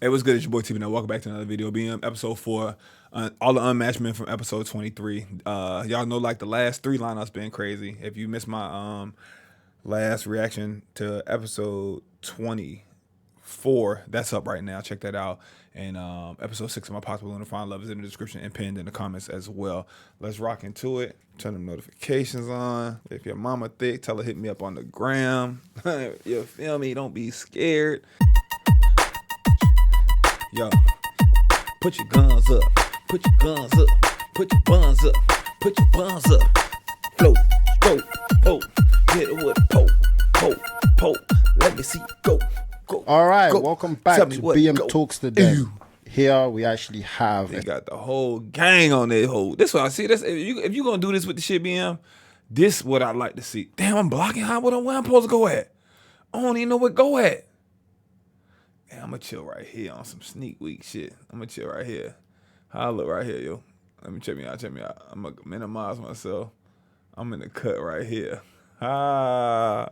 Hey, what's good? It's your boy Tpindell. Welcome back to another video. BM episode 4. All the unmatched men from episode 23. Y'all know like the last 3 lineups been crazy. If you missed my last reaction to episode 24, that's up right now. Check that out. And episode 6 of my Possible and Find Love is in the description and pinned in the comments as well. Let's rock into it. Turn them notifications on. If your mama thick, tell her hit me up on the gram. You feel me? Don't be scared. Yo, put your guns up, put your guns up, put your buns up, put your buns up. Float, go, oh, hit it with poke, poke, poke. Let me see you go, go. All right, go. welcome back to BM go. Talks today. Here we actually have. They got the whole gang on that hole. This what I see. This if you gonna do this with the shit, BM, this what I like to see. Damn, I'm blocking high. Where I'm supposed to go at? I don't even know where go at. Yeah, I'm gonna chill right here on some sneak week shit. I'm gonna chill right here. How I look right here, yo. Let me check me out, I'm gonna minimize myself. I'm in the cut right here. I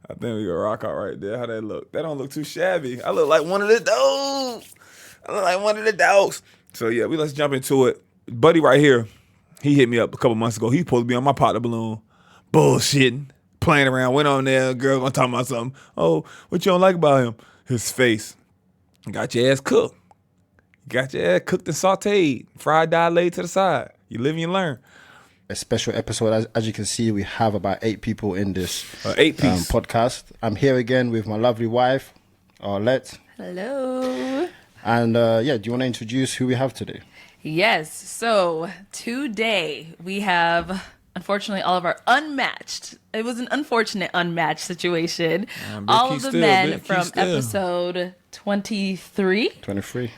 think we gonna rock out right there. How that look? That don't look too shabby. I look like one of the dogs. So yeah, let's jump into it. Buddy right here, he hit me up a couple months ago. He's supposed to be on my partner balloon. Bullshitting. Playing around. Went on there, girl gonna talk about something. Oh, what you don't like about him? His face. Got your ass cooked. Got your ass cooked and sauteed. Fried, dyed, laid to the side. You live and you learn. A special episode. As you can see, we have about 8 people in this 8-piece podcast. I'm here again with my lovely wife, Arlette. Hello. And yeah, do you want to introduce who we have today? Yes. So today we have, unfortunately, all of our unmatched. It was an unfortunate unmatched situation. All of the men from episode 23. 23.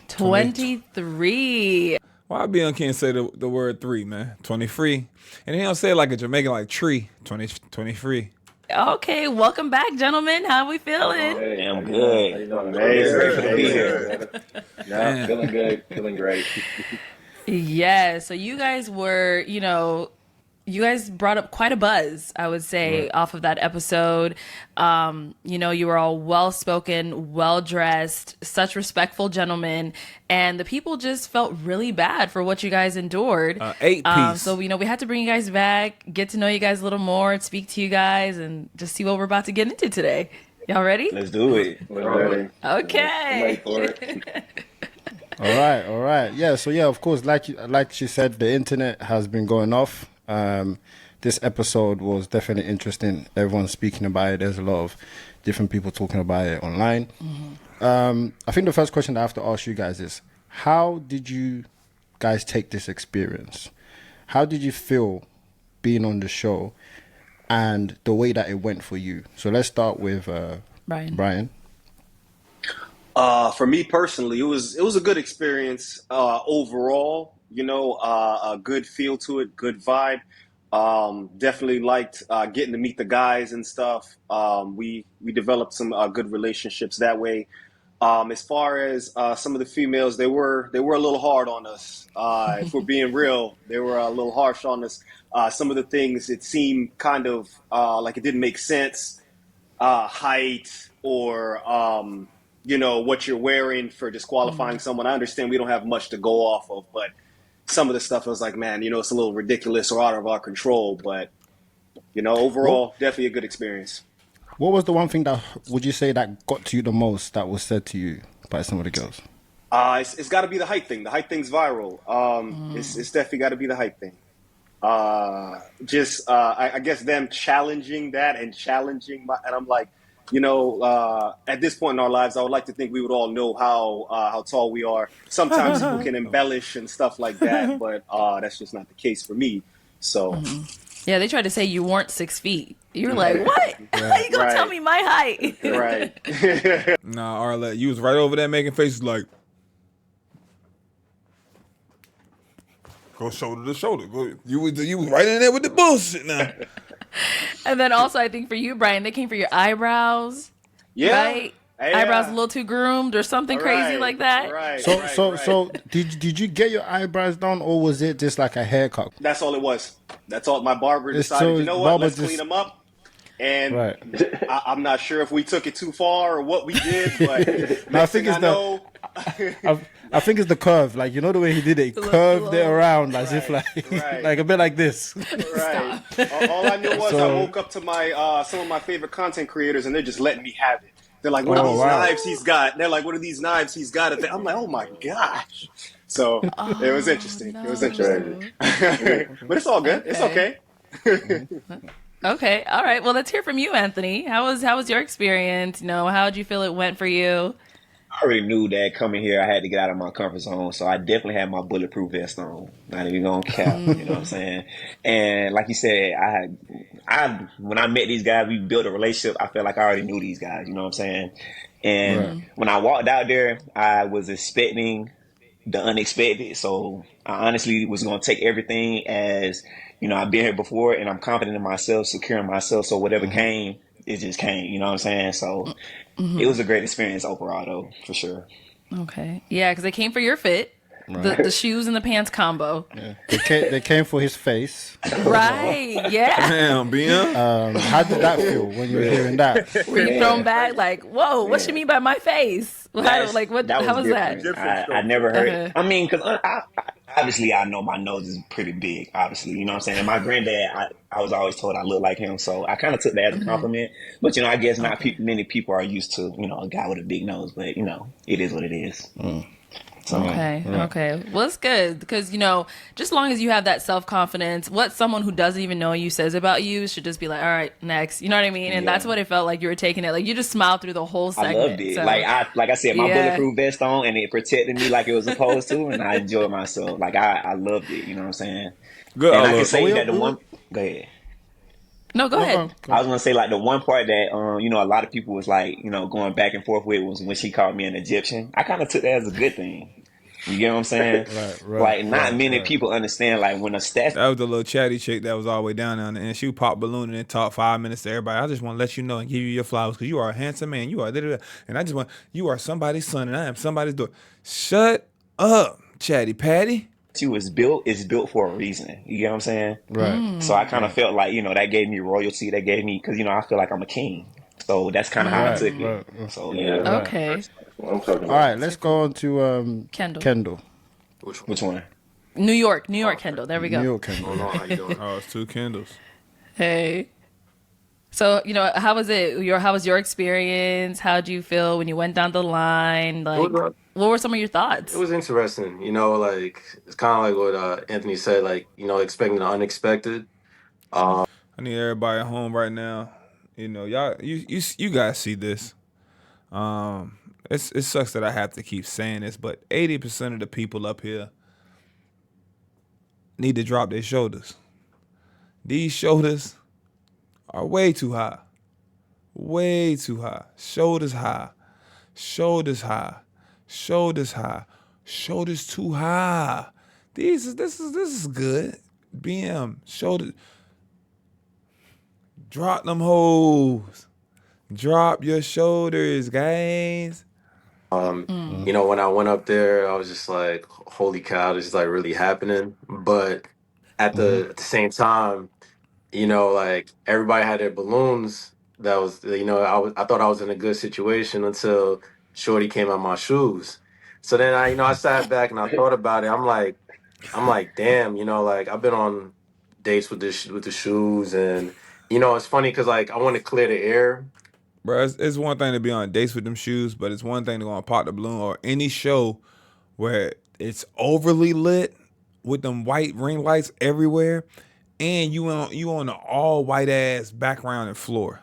Why Bion can't say the word 3, man? 23. And he don't say it like a Jamaican, like tree. 23. Okay, welcome back, gentlemen. How we feeling? Hey, I'm good. Amazing. Great to be here. Yeah, feeling good. Feeling great. Yeah, so you guys were, you guys brought up quite a buzz, I would say, off of that episode. You were all well-spoken, well-dressed, such respectful gentlemen, and the people just felt really bad for what you guys endured. 8-piece. So, we had to bring you guys back, get to know you guys a little more, speak to you guys, and just see what we're about to get into today. Y'all ready? Let's do it. We're ready. Okay. I'm ready for it. All right. Yeah, so yeah, of course, like she said, the internet has been going off. This episode was definitely interesting. Everyone's speaking about it. There's a lot of different people talking about it online. I think the first question I have to ask you guys is, how did you guys take this experience? How did you feel being on the show and the way that it went for you? So let's start with Brian. For me personally, it was a good experience overall. A good feel to it, good vibe. Definitely liked getting to meet the guys and stuff. We developed some good relationships that way. As far as some of the females, they were a little hard on us. If we're being real, they were a little harsh on us. Some of the things, it seemed kind of like it didn't make sense. Height or what you're wearing for disqualifying someone. I understand we don't have much to go off of, but some of the stuff I was like, man, it's a little ridiculous or out of our control. But, overall, definitely a good experience. What was the one thing that would you say that got to you the most that was said to you by some of the girls? It's got to be the height thing. The height thing's viral. It's definitely got to be the height thing. I guess them challenging that and challenging and I'm like, at this point in our lives, I would like to think we would all know how tall we are. Sometimes people can embellish and stuff like that, but that's just not the case for me. So, yeah, they tried to say you weren't 6 feet. You're like, what? How you gonna tell me my height? Right. Nah, Arlette, you was right over there making faces like, go shoulder to shoulder. You was right in there with the bullshit now. And then also, I think for you, Brian, they came for your eyebrows. Yeah. Right? Eyebrows a little too groomed or something crazy like that. Right. So did you get your eyebrows done, or was it just like a haircut? That's all it was. That's all. My barber decided, let's clean them up. and Right. I'm not sure if we took it too far or what we did, but No, I next think thing it's I the know, I think it's the curve. Like, you know the way he did it, he The curved it flow. around as if right, like right. like a bit like this. Right. Stop. All I knew was I So, woke up to my some of my favorite content creators, and they're just letting me have it. They're like, "What are oh these wow. knives he's got?" They're like, "What are these knives he's got?" I'm like, "Oh my gosh!" So it was Oh interesting. It was That's interesting, crazy. no. but it's all good. It's Okay. okay. Okay. All right. Well, let's hear from you, Anthony. How was your experience? How did you feel it went for you? I already knew that coming here, I had to get out of my comfort zone. So I definitely had my bulletproof vest on. Not even gonna cap, you know what I'm saying? And like you said, when I met these guys, we built a relationship. I felt like I already knew these guys, you know what I'm saying? And Right. when I walked out there, I was expecting the unexpected. So I honestly was gonna take everything as, I've been here before and I'm confident in myself, secure in myself. So whatever came, it just came, you know what I'm saying? So it was a great experience overall, though, for sure. Okay. Yeah, because they came for your fit. The shoes and the pants combo. Yeah. They came for his face. Right. Yeah. Damn, BM. How did that feel when you were hearing that? Were you thrown Man, back like, whoa, what you man, mean by my face? that's Like what? that How was was that? different. I never heard. Okay. I mean, because obviously I know my nose is pretty big. Obviously, you know what I'm saying. And my granddad, I was always told I look like him, so I kind of took that as a compliment. But I guess not Okay. many people are used to a guy with a big nose. But it is what it is. So Okay. Right. Okay. Well, it's good because, just long as you have that self confidence, what someone who doesn't even know you says about you should just be like, all right, next. You know what I mean? And that's yeah. what it felt like you were taking it. Like you just smiled through the whole I loved segment. it. So, Like I said, my yeah. bulletproof vest on, and it protected me like it was supposed to, and I enjoyed myself. Like I loved it. You know what I'm saying? Good. And Oh, I can look. But say we that the we were one. Go ahead. No, go no go ahead. on, go I on. was gonna say like the one part that a lot of people was like going back and forth with was when she called me an Egyptian. I kind of took that as a good thing. You get what I'm saying? Right, right, Like not right, many right. people understand like when a stat. That was the little chatty chick that was all the way down there, and she would pop balloon and talk 5 minutes to everybody. I just want to let you know and give you your flowers because you are a handsome man. You are, da-da-da. And I just want you are somebody's son, and I am somebody's daughter. Shut up, chatty patty. You is built for a reason. You get what I'm saying? Right. So I kind of Right. felt like that gave me royalty. That gave me because I feel like I'm a king. So that's kind of how I Right. took it. Right. So Right. yeah. Right. Okay. That's what I'm talking All about. right, let's go on to Kendall. Kendall. Which one? New York, Kendall. There we New go. York Kendall. Yeah. Oh, it's two Kindles. Hey. So, how was it? How was your experience? How did you feel when you went down the line? It was Like, what were some of your it thoughts? was interesting, like it's kind of like what Anthony said, like expecting the unexpected. Um, I need everybody at home right now. Y'all, you guys see this. It sucks that I have to keep saying this, but 80% of the people up here need to drop their shoulders. These shoulders are way too high. Way too high. Shoulders high. Shoulders high. Shoulders high. Shoulders too high. This is good. BM. Shoulders. Drop them hoes. Drop your shoulders, guys. when I went up there, I was just like, holy cow, this is like really happening. But at the same time, like everybody had their balloons. That was, I thought I was in a good situation until Shorty came out my shoes. So then I sat back and I thought about it. I'm like, damn, like I've been on dates with with the shoes, and it's funny because like I want to clear the air. Bro, it's one thing to be on dates with them shoes, but it's one thing to go on Pop the Balloon or any show where it's overly lit with them white ring lights everywhere, and you on an all white ass background and floor.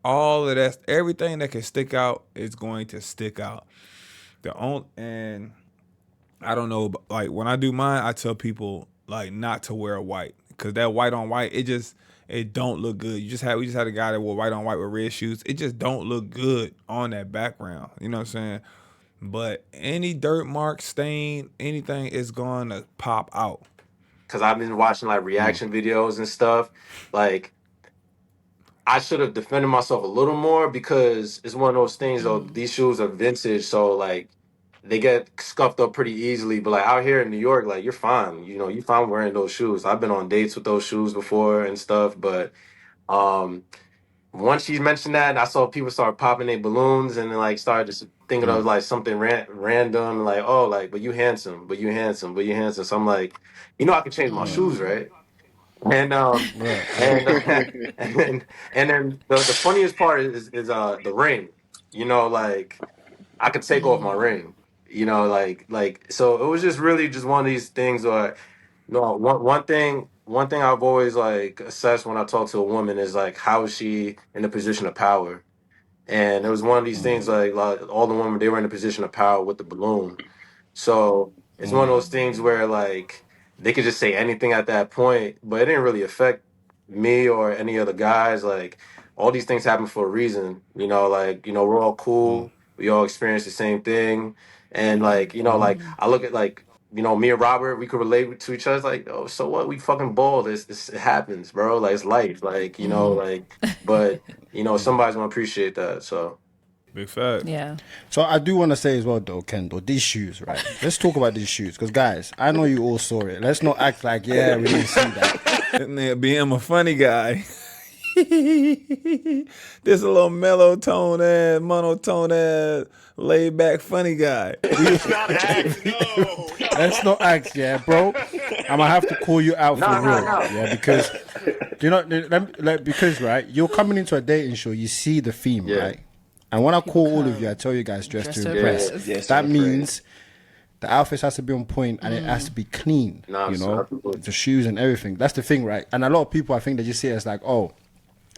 All of that, everything that can stick out is going to stick out. And I don't know, like when I do mine, I tell people like not to wear white because that white on white, it don't look good. We just had a guy that wore white on white with red shoes. It just don't look good on that background. You know what I'm saying? But any dirt mark, stain, anything is going to pop out. Because I've been watching like reaction videos and stuff. Like I should have defended myself a little more because it's one of those things though. These shoes are vintage, so like they get scuffed up pretty easily. But like out here in New York, like you're fine. You're fine wearing those shoes. I've been on dates with those shoes before and stuff, but um once she mentioned that, and I saw people start popping their balloons, and then like started just thinking of like something random, like, oh, like, but you handsome, but you handsome, but you handsome. So I'm like, I can change my shoes, right? And Right, right. and and then the funniest part is the ring. Like I could take off my ring. Like so it was just really just one of these things where no, one thing I've always like assessed when I talk to a woman is like how is she in a position of power? And it was one of these things like all the women they were in a position of power with the balloon. So it's one of those things where like they could just say anything at that point, but it didn't really affect me or any other guys. Like all these things happen for a reason. Like we're all cool. We all experience the same thing, and like like I look at like me and Robert, we could relate to each other. It's like, oh, so what? We fucking bald. This it happens, bro. Like it's life. Like like, but somebody's gonna appreciate that. So. Big facts. Yeah. So I do want to say as well, though, Kendall, these shoes, right? Let's talk about these shoes, because guys, I know you all saw it. Let's not act like, yeah, we didn't see that. That man being a funny guy. This a little mellow tone ass, monotone ass, laid back funny guy. Not act. No. Let's not act, yeah, bro. I'm gonna have to call you out for real, No. yeah, because because right, you're coming into a dating show, you see the theme, Yeah. right? And when I call all of you, I tell you guys dress Dress to to impress. impress. Yes, That to means the outfit has to be on point and it has to be clean. Nah, you son, know, absolutely. the shoes and everything. That's the thing, right? And a lot of people, I think, they just see it as like, oh,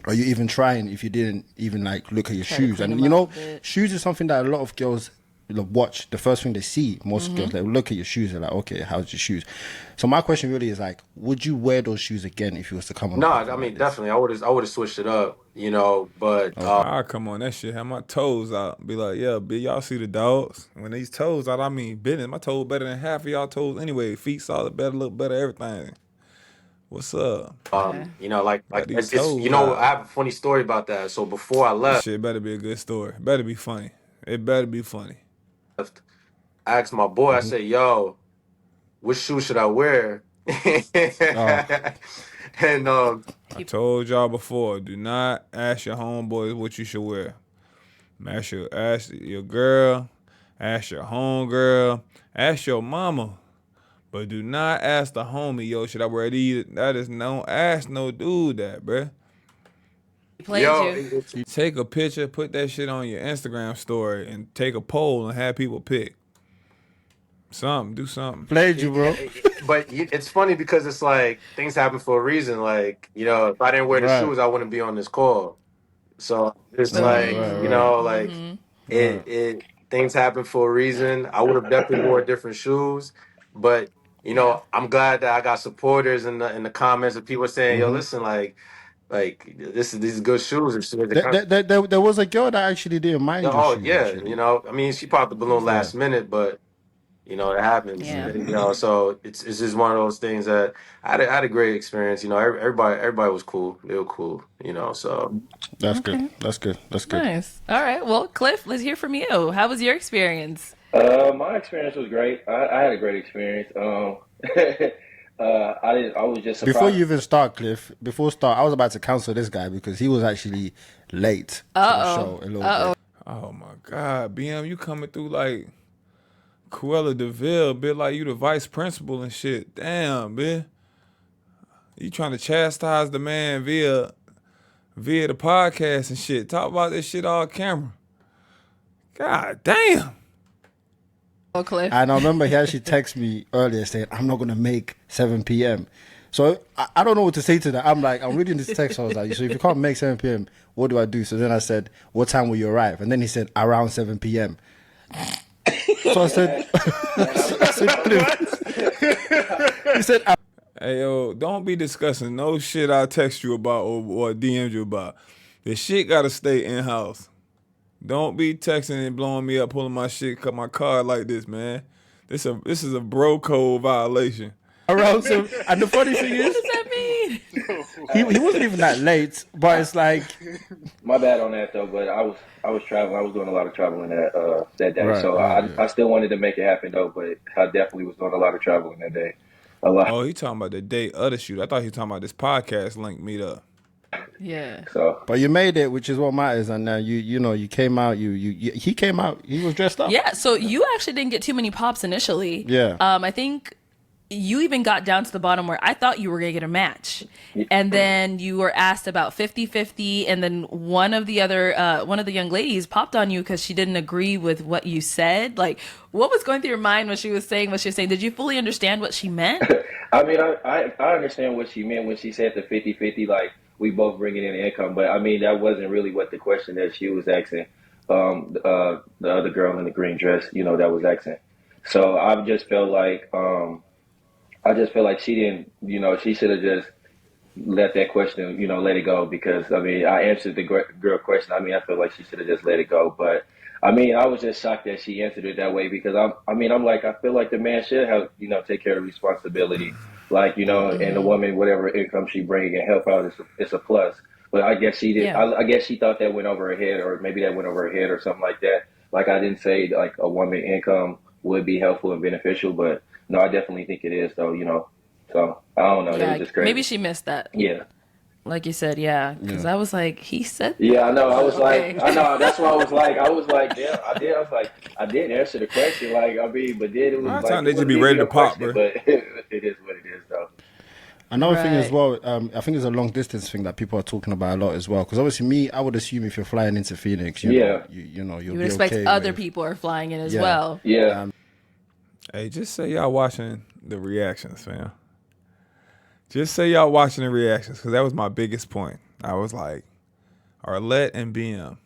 are you even trying if you didn't even like look at your Try to shoes? clean And them you know, up a bit. shoes is something that a lot of girls watch. The first thing they see, most girls, they look at your shoes. They're like, okay, how's your shoes? So my question really is like, would you wear those shoes again if you was to come on? No, a I platform mean like this? definitely. I would have switched it up, but I come on that shit, have my toes out. Be like, yeah, bitch, y'all see the dogs? When these toes out, I mean business. My toes better than half of y'all toes anyway. Feet solid, better, look better, everything. What's up? like Got these it's toes I out. have a funny story about that. So before I This left, shit better be a good story. Better be funny. It better be funny. I asked my boy. I said, "Yo, which shoe should I wear?" Oh, And I told y'all before, do not ask your homeboys what you should wear. Ask your girl, ask your homegirl, ask your mama. But do not ask the homie, yo, should I wear these? That is no ask no dude that, bruh. He played yo, you. Take a picture, put that shit on your Instagram story, and take a poll and have people pick. Do something. played you, bro. but it's funny because it's like things happen for a reason. Like if I didn't wear the Right, shoes, I wouldn't be on this call. So it's right, like, right, right, like right. it things happen for a reason. I would have definitely wore different shoes, but Yeah. I'm glad that I got supporters in the comments of people saying, "Yo, listen, like these good shoes and shit." There was a girl that actually didn't mind your Oh shoes, yeah, actually. I mean, she popped the balloon Yeah. last minute, but it happens. Yeah. So it's just one of those things that I had a great experience. Everybody was cool. They were cool. So. That's good. Okay. That's good. That's good. Nice. All right. Well, Cliff, let's hear from you. How was your experience? My experience was great. I had a great experience. I didn't. I was just Before surprised. you even start, Cliff, I was about to cancel this guy because he was actually late to the show a little bit. Oh my God, BM, you coming through like Cruella DeVille, bit like you the vice principal and shit. Damn, bitch. You trying to chastise the man via the podcast and shit. Talk about this shit all camera. God damn. Oh, Cliff. And I remember he actually texted me earlier saying, I'm not going to make 7 p.m. So I don't know what to say to that. I'm reading this text. I was like, so if you can't make 7 p.m., what do I do? So then I said, what time will you arrive? And then he said, around 7 p.m. So I said, he said, Hey, yo, don't be discussing no shit I text you about or DM'd you about. The shit gotta stay in-house. Don't be texting and blowing me up, pulling my shit, cut my card like this, man. This is a bro code violation. around 7. And the funny thing is, What does that mean? he wasn't even that late, but it's like, My bad on that though. But I was traveling. I was doing a lot of traveling that day. Right, So right, yeah. I still wanted to make it happen though. But I definitely was doing a lot of traveling that day. A lot. Oh, he talking about the day of the shoot. I thought he was talking about this podcast link meetup. Yeah. So But you made it, which is what matters. And you came out. He came out. He was dressed up. Yeah, so you actually didn't get too many pops initially. Yeah. I think you even got down to the bottom where I thought you were going to get a match. And then you were asked about 50-50, and then one of the young ladies popped on you because she didn't agree with what you said. Like, what was going through your mind when she was saying what she was saying? Did you fully understand what she meant? I mean, I understand what she meant when she said the 50-50, like we both bringing in income, but I mean that wasn't really what the question that she was asking. The other girl in the green dress, that was asking. So I just feel like she didn't, she should have just let that question, let it go because I mean, I answered the girl question. I mean, I feel like she should have just let it go. But I mean, I was just shocked that she answered it that way because I'm like, I feel like the man should have, take care of the responsibility, like, and the woman, whatever income she bring and help out, it's a plus. But I guess she did. Yeah. I guess she thought that went over her head, or maybe that went over her head, or something like that. Like I didn't say like a woman income would be helpful and beneficial, but no, I definitely think it is, though. So I don't know. It was Yeah, just crazy. maybe she missed that. Yeah. Like you said, yeah. Because I was like, he said that? Yeah, I know. I was Okay. like, I know. That's why I was like, damn, I did. I was like, I did answer the question. Like, I mean, but then it was Last like, time they it just wasn't be even ready to a pop, question, bro. but it is what it is, though. Another thing as Right. well, I think it's a long distance thing that people are talking about a lot as well. Because obviously, I would assume if you're flying into Phoenix, you'll You be would expect okay other with- people are flying in as Yeah. well. Yeah. Hey, just say y'all watching the reactions, fam. Just say y'all watching the reactions, because that was my biggest point. I was like, Arlette and BM,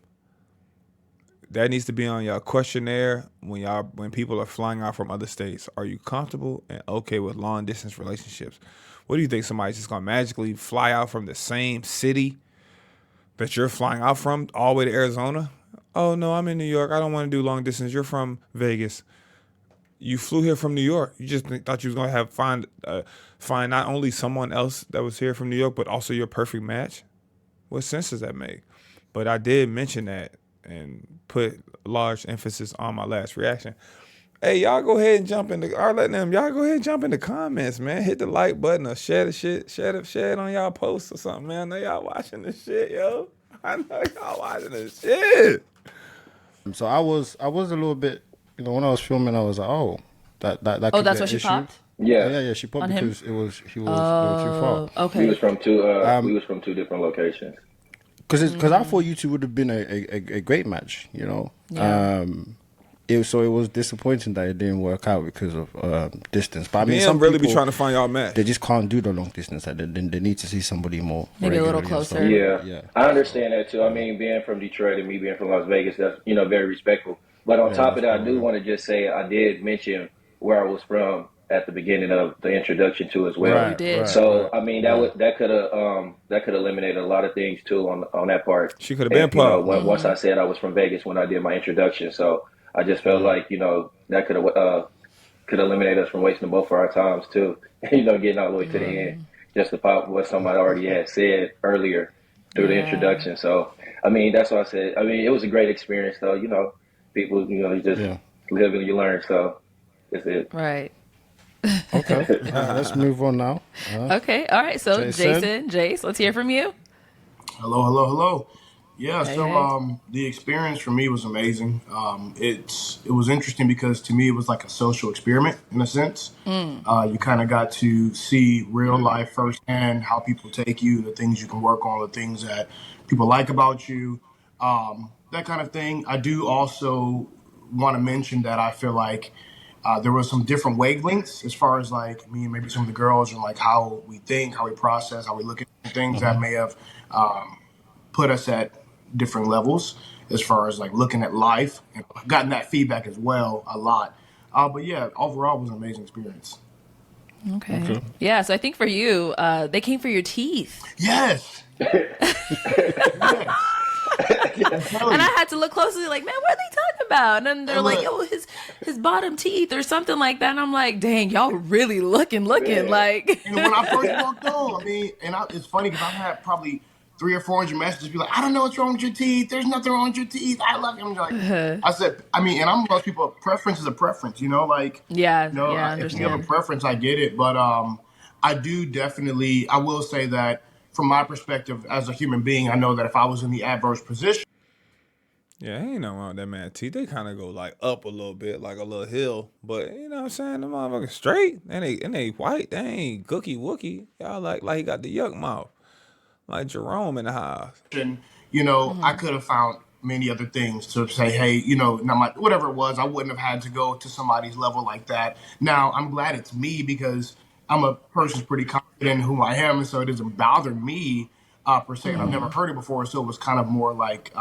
that needs to be on y'all questionnaire when people are flying out from other states. Are you comfortable and okay with long distance relationships? What do you think, somebody's just gonna magically fly out from the same city that you're flying out from all the way to Arizona? Oh no, I'm in New York. I don't want to do long distance. You're from Vegas. You flew here from New York. You just thought you was gonna find not only someone else that was here from New York, but also your perfect match. What sense does that make? But I did mention that and put large emphasis on my last reaction. Hey, y'all go ahead and jump in the letting them. Y'all go ahead and jump in the comments, man. Hit the like button or share the shit, share it on y'all posts or something, man. I know y'all watching this shit, yo. I know y'all watching this shit. So I was a little bit, when I was filming, I was like, oh, that Oh, could that's be what an she issue. popped? Yeah. She popped On him? because he was a little too far. Okay. We was from two different locations. Because I thought you two would have been a great match, Yeah. It was disappointing that it didn't work out because of distance. But I mean, BM some really people, be trying to find y'all match. they just can't do the long distance. They need to see somebody more. Maybe a little regularly and stuff. closer. Yeah. Yeah. I understand that too. I mean, being from Detroit and me being from Las Vegas, that's very respectful. But on top of that, I do want to just say I did mention where I was from at the beginning of the introduction too as well. Right, You did. right, So right. I mean that could have eliminated a lot of things too on that part. She could have been And, pumped. once I said I was from Vegas when I did my introduction, so I just felt like that could eliminate us from wasting both of our times too. Getting all the way to the end just to pop what somebody already had said earlier through the Yeah. introduction. So I mean that's why I said. I mean it was a great experience though. People you just live and you learn. So that's it. Right. Okay. Let's move on now. Okay. All right. So Jason? Jace, let's hear from you. Hello, hello, hello. Yeah, Hey, so hey. the experience for me was amazing. It was interesting because to me it was like a social experiment in a sense. You kind of got to see real life firsthand how people take you, the things you can work on, the things that people like about you, that kind of thing. I do also want to mention that I feel like there was some different wavelengths as far as like me and maybe some of the girls and like how we think, how we process, how we look at things that may have put us at different levels as far as like looking at life, and I've gotten that feedback as well a lot. But yeah, overall it was an amazing experience. Okay. Yeah. So I think for you, they came for your teeth. Yes. Yes. I'm telling And I you. had to look closely, like, man, what are they talking about? And then they're And like, look- yo, his bottom teeth or something like that. And I'm like, dang, y'all really looking like. And when I first walked on, I mean, it's funny because I've had probably 300 or 400 messages be like, I don't know what's wrong with your teeth. There's nothing wrong with your teeth. I love you. I'm like, I said, I mean, and I'm one of those people, preference is a preference, like, Yeah, if you have a understand. preference, I get it. But I do definitely, I will say that from my perspective as a human being, I know that if I was in the adverse position. Yeah, ain't no wrong with that man teeth. They kind of go like up a little bit, like a little hill. But you know what I'm saying? The motherfuckers straight and they white. They ain't gookie wookie. Y'all like he got the yuck mouth, like Jerome in the house. I could have found many other things to say, hey, now whatever it was, I wouldn't have had to go to somebody's level like that. Now, I'm glad it's me because I'm a person who's pretty confident in who I am, and so it doesn't bother me per se. And I've never heard it before, so it was kind of more like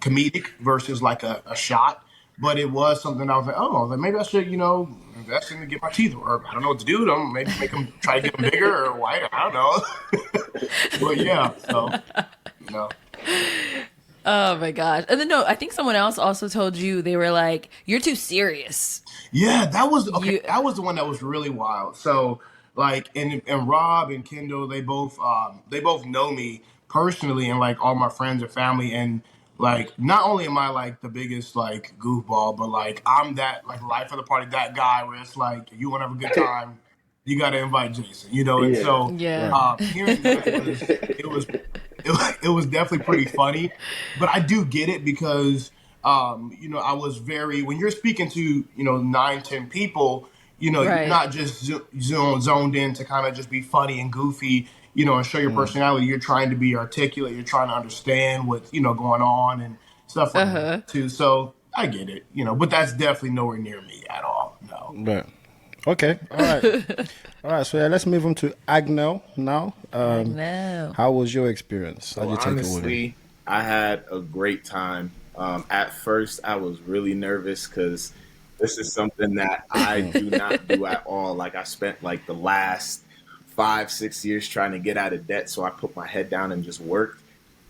comedic versus like a shot. But it was something I was like, oh, like maybe I should, invest in to get my teeth, or I don't know what to do to them. Maybe make them try to get them bigger or whiter. I don't know. But yeah, so you know. Oh my gosh. And then no, I think someone else also told you, they were like, you're too serious. Yeah, that was okay. That was the one that was really wild. So, like, and Rob and Kendall, they both know me personally, and like all my friends and family, and like not only am I like the biggest like goofball, but like I'm that like life of the party, that guy where it's like you want to have a good time, you got to invite Jason, and Yeah. so Yeah. hearing that it was definitely pretty funny, but I do get it because I was very when you're speaking to 9, 10 people, you're Right. not just zoned in to kind of just be funny and goofy, and show your personality. You're trying to be articulate. You're trying to understand what's going on and stuff like that too. So I get it, but that's definitely nowhere near me at all. No. Right. Okay. All right. All right. So yeah, let's move on to Agnel now. No. How was your experience? How So did you take it with him? honestly, I had a great time. At first, I was really nervous because this is something that I do not do at all. Like I spent like the last 5, 6 years trying to get out of debt, so I put my head down and just worked.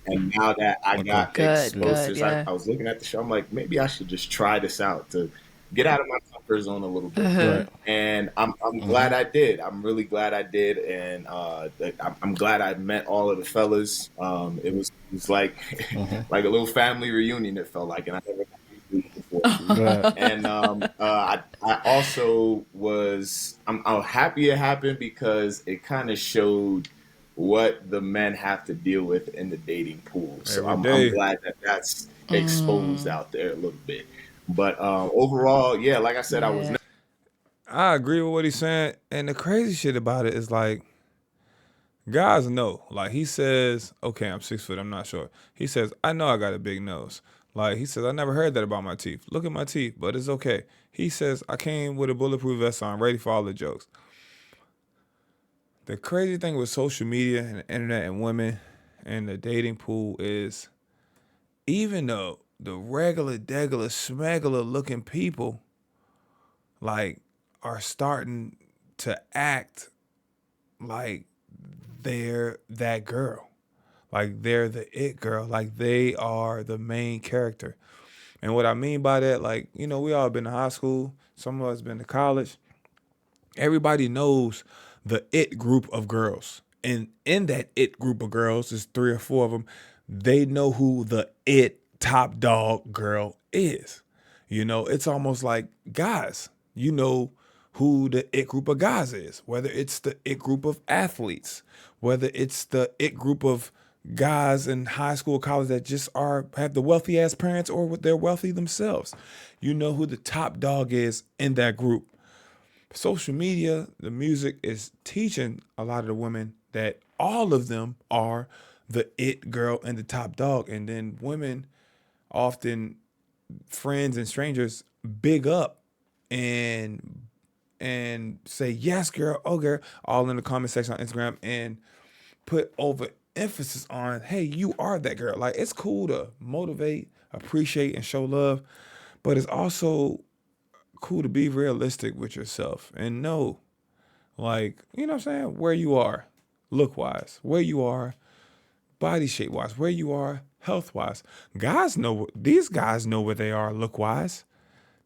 And now that I got the Good, good, explosives, yeah. I was looking at the show. I'm like, maybe I should just try this out to get out of my comfort zone a little bit. Right. And I'm glad I did. I'm really glad I did, and I'm glad I met all of the fellas. It was like like a little family reunion. It felt like, and I never got to do it before. Right. And I also was I'm happy it happened because it kind of showed what the men have to deal with in the dating pool. So Every I'm day. glad that that's exposed out there a little bit. But overall, yeah, like I said, I was Yeah. I agree with what he's saying, and the crazy shit about it is like guys know. Like he says, okay, I'm 6 foot. I'm not short. He says, I know I got a big nose. Like he says, I never heard that about my teeth. Look at my teeth, but it's okay. He says, I came with a bulletproof vest on, ready for all the jokes. The crazy thing with social media and the internet and women and the dating pool is even though the regular, degular, smegular looking people like are starting to act like they're that girl. Like they're the it girl. Like they are the main character. And what I mean by that, like, we all been to high school. Some of us been to college. Everybody knows the it group of girls. And in that it group of girls, there's 3 or 4 of them, they know who the it top dog girl is. It's almost like guys, who the it group of guys is, whether it's the it group of athletes, whether it's the it group of guys in high school, college that just have the wealthy ass parents or they're wealthy themselves. You know who the top dog is in that group. Social media, the music is teaching a lot of the women that all of them are the it girl and the top dog. And then women, often friends and strangers, big up and say, yes, girl, oh, girl, all in the comment section on Instagram and put over emphasis on, hey, you are that girl. Like, it's cool to motivate, appreciate, and show love, but it's also cool to be realistic with yourself and know, like, you know what I'm saying, where you are, look wise, where you are, body shape wise, where you are, health wise. These guys know where they are, look wise.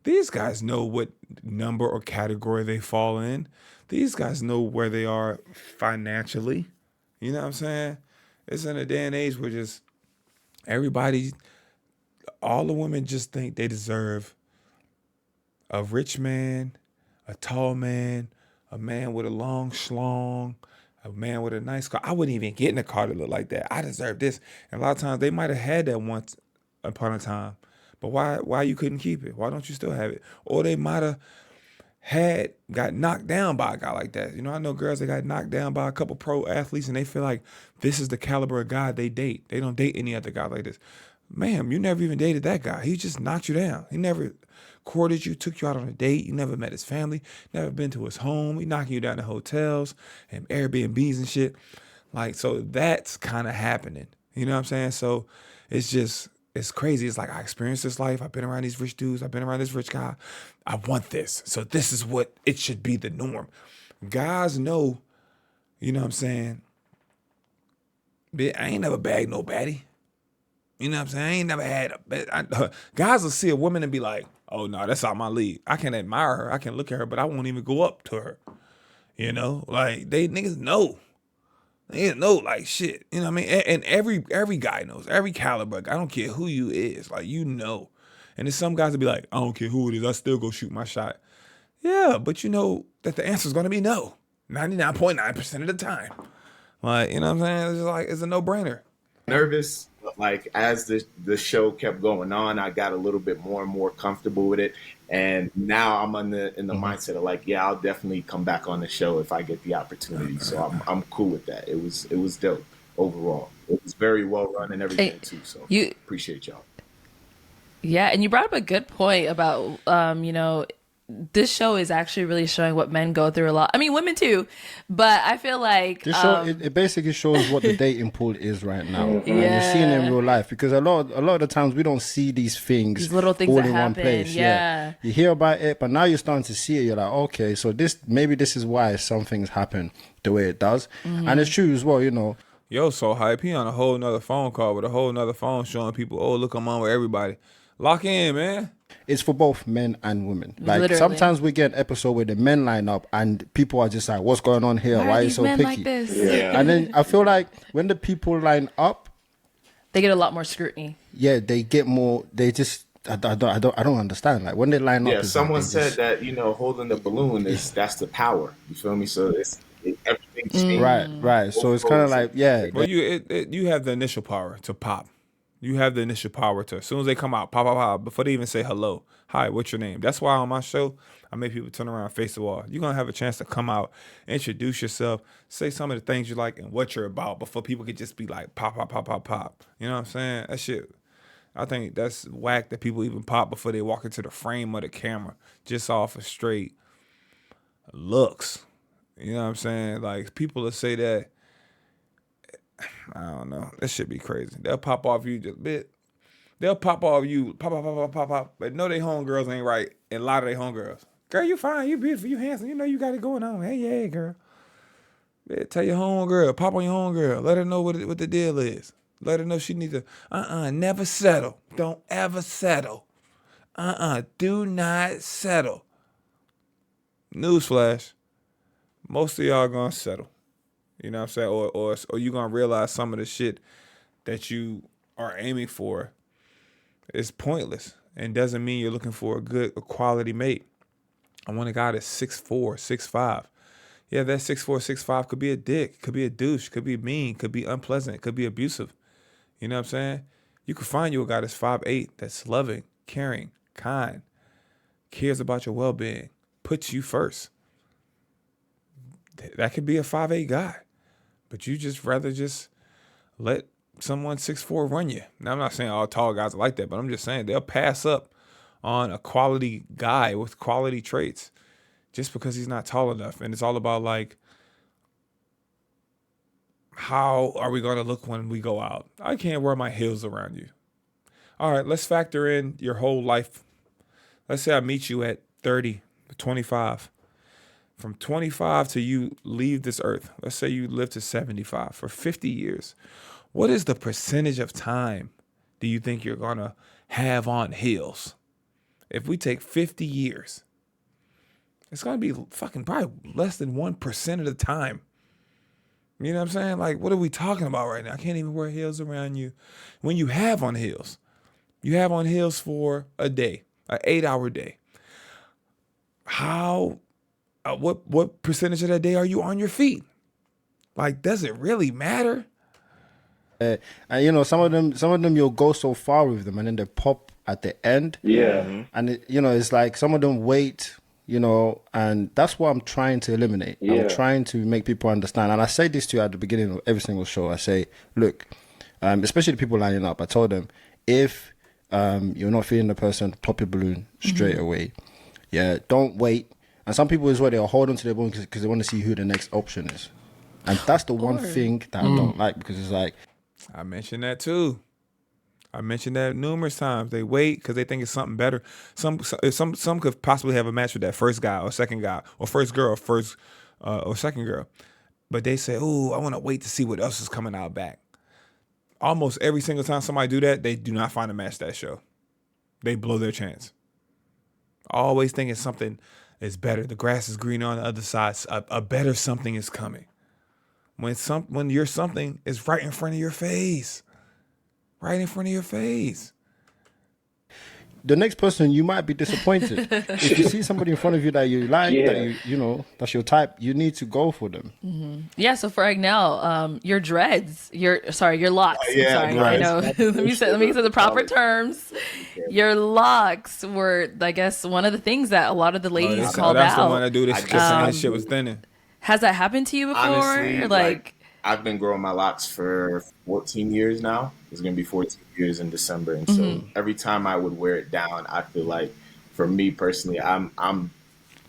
These guys know what number or category they fall in. These guys know where they are financially. You know what I'm saying? It's in a day and age where just everybody, all the women just think they deserve a rich man, a tall man, a man with a long schlong, a man with a nice car. I wouldn't even get in a car that looked like that. I deserve this. And a lot of times they might have had that once upon a time, but why you couldn't keep it? Why don't you still have it? Or they might have got knocked down by a guy like that. You know, I know girls that got knocked down by a couple pro athletes and they feel like this is the caliber of guy they date. They don't date any other guy like this. Ma'am, you never even dated that guy. He just knocked you down. He never courted you, took you out on a date. You never met his family, never been to his home. He knocking you down to hotels and Airbnbs and shit. Like, so that's kind of happening. You know what I'm saying? So it's crazy. It's like, I experienced this life. I've been around these rich dudes. I've been around this rich guy. I want this. So this is what it should be the norm. Guys know, you know what I'm saying? I ain't never bagged no baddie. You know what I'm saying? I ain't never had guys will see a woman and be like, oh no, that's out my league. I can admire her. I can look at her, but I won't even go up to her. You know, like niggas know. They know like shit. You know what I mean? And every guy knows, every caliber. I don't care who you is. Like, you know. And there's some guys that be like, I don't care who it is, I still go shoot my shot. Yeah, but you know that the answer is gonna be no. 99.9% of the time. Like, you know what I'm saying? It's just like, it's a no-brainer. Nervous, but like as the show kept going on, I got a little bit more and more comfortable with it, and now I'm in the mindset of like, yeah, I'll definitely come back on the show if I get the opportunity. So I'm cool with that. It was dope overall. It was very well run and everything too. So appreciate y'all. Yeah, and you brought up a good point about you know, this show is actually really showing what men go through a lot. I mean, women too, but I feel like this show it basically shows what the dating pool is right now. Yeah. And you're seeing it in real life, because a lot of the times we don't see these things, these little things all that in happen. one place. Yeah, you hear about it, but now you're starting to see it. You're like, okay, so maybe this is why some things happen the way it does. And it's true as well, you know. Yo, so hype. He on a whole nother phone call with a whole nother phone showing people, oh, look, I'm on with everybody. Lock in, man. It's for both men and women. Like, literally. sometimes we get an episode where the men line up and people are just like, what's going on here? Why are you so men picky? like this? Yeah. And then I feel like when the people line up, They get a lot more scrutiny. yeah, they get more. They just I don't understand. Like, when they line up, Yeah, it's someone like they said just- that, you know, holding the balloon that's the power. You feel me? So everything's changing. right. So it's kind of like, yeah, Well, you have the initial power to pop. You have the initial power to, as soon as they come out, pop, pop, pop, before they even say hello. Hi, what's your name? That's why on my show, I make people turn around, face the wall. You're going to have a chance to come out, introduce yourself, say some of the things you like and what you're about before people could just be like, pop, pop, pop, pop, pop. You know what I'm saying? That shit, I think that's whack that people even pop before they walk into the frame of the camera, just off of straight looks. You know what I'm saying? Like, people will say that, I don't know. That should be crazy. They'll pop off you just a bit. They'll pop off you, pop, pop, pop, pop, pop, pop. But no, they homegirls ain't right. And a lot of they homegirls. Girl, you fine, you beautiful, you handsome. You know you got it going on. Hey, yeah, girl. Yeah, tell your homegirl, pop on your homegirl. Let her know what the deal is. Let her know she needs to, never settle. Don't ever settle. Do not settle. Newsflash. Most of y'all gonna settle. You know what I'm saying? Or you gonna realize some of the shit that you are aiming for is pointless and doesn't mean you're looking for a quality mate. I want a guy that's 6'4", 6'5". Yeah, that 6'4", 6'5" could be a dick, could be a douche, could be mean, could be unpleasant, could be abusive. You know what I'm saying? You could find you a guy that's 5'8", that's loving, caring, kind, cares about your well-being, puts you first. That could be a 5'8" guy. But you just rather just let someone 6'4" run you. Now, I'm not saying all tall guys are like that, but I'm just saying they'll pass up on a quality guy with quality traits just because he's not tall enough. And it's all about, like, how are we going to look when we go out? I can't wear my heels around you. All right, let's factor in your whole life. Let's say I meet you at 30, 25. From 25 to you leave this earth, let's say you live to 75 for 50 years. What is the percentage of time do you think you're going to have on heels? If we take 50 years, it's going to be fucking probably less than 1% of the time. You know what I'm saying? Like, what are we talking about right now? I can't even wear heels around you. When you have on heels, you have on heels for a day, an 8-hour day. What percentage of that day are you on your feet? Like, does it really matter? And you know, some of them you'll go so far with them, and then they pop at the end. Yeah. And you know, it's like some of them wait, you know, and that's what I'm trying to eliminate. Yeah. I'm trying to make people understand. And I say this to you at the beginning of every single show. I say, look, especially the people lining up, I told them, if you're not feeling the person, pop your balloon straight away. Yeah, don't wait. And some people as well, they'll hold on to their balloon because they want to see who the next option is. And that's the one thing that I don't like, because it's like, I mentioned that too. I mentioned that numerous times. They wait because they think it's something better. Some could possibly have a match with that first guy or second guy or first girl or first or second girl, but they say, "Oh, I want to wait to see what else is coming out back." Almost every single time somebody do that, they do not find a match that show. They blow their chance. Always thinking something is better. The grass is greener on the other side. A better something is coming. When your something is right in front of your face. Right in front of your face. the next person, you might be disappointed. If you see somebody in front of you that you like, that you know, that's your type, you need to go for them. Yeah, so for Agnell, your dreads, your locks. Yeah, sorry, right. I know. let me say the proper terms. Your locks were, I guess, one of the things that a lot of the ladies called that's out. the one I do this just saying this shit was thinning. Has that happened to you before? Honestly, like I've been growing my locks for 14 years now. It's gonna be 14 years in December, and so every time I would wear it down, I feel like, for me personally, I'm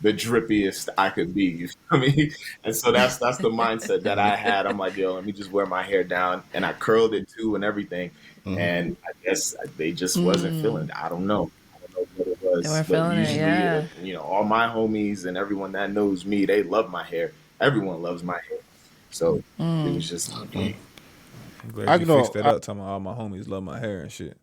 the drippiest I could be. You feel me? And so that's the mindset that I had. I'm like, yo, let me just wear my hair down, and I curled it too and everything. And I guess they just wasn't feeling it. I don't know. I don't know what it was. They weren't feeling it, yeah. You know, all my homies and everyone that knows me, they love my hair. Everyone loves my hair. So it was just okay. I'm glad you fixed that up. Talking about all my homies love my hair and shit.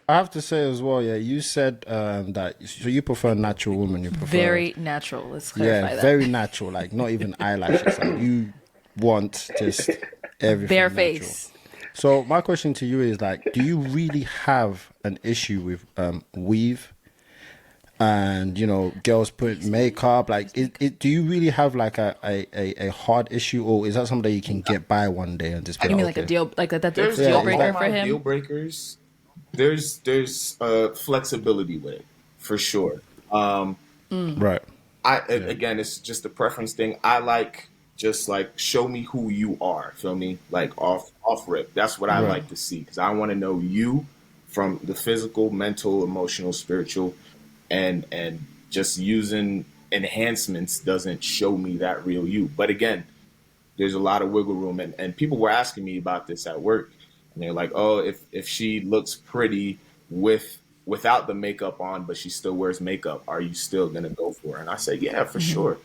I have to say as well, yeah, you said that so you prefer natural women. You prefer very natural. Let's clarify that. very natural, like not even eyelashes. Like you want just everything Bare natural. face. So my question to you is like, do you really have an issue with weave? And you know, girls put makeup. Like, do you really have like a hard issue, or is that something that you can get by one day and just? Be You mean like a deal like that's a There's deal breaker all for my him? deal breakers. There's flexibility with it for sure. Right. Again, it's just a preference thing. I like just like show me who you are. Feel me? Like off rip. That's what I like to see, because I want to know you from the physical, mental, emotional, spiritual, and just using enhancements doesn't show me that real you. But again, there's a lot of wiggle room, and people were asking me about this at work, and they're like, oh, if she looks pretty without the makeup on, but she still wears makeup, are you still gonna go for her? And I said, yeah, for sure.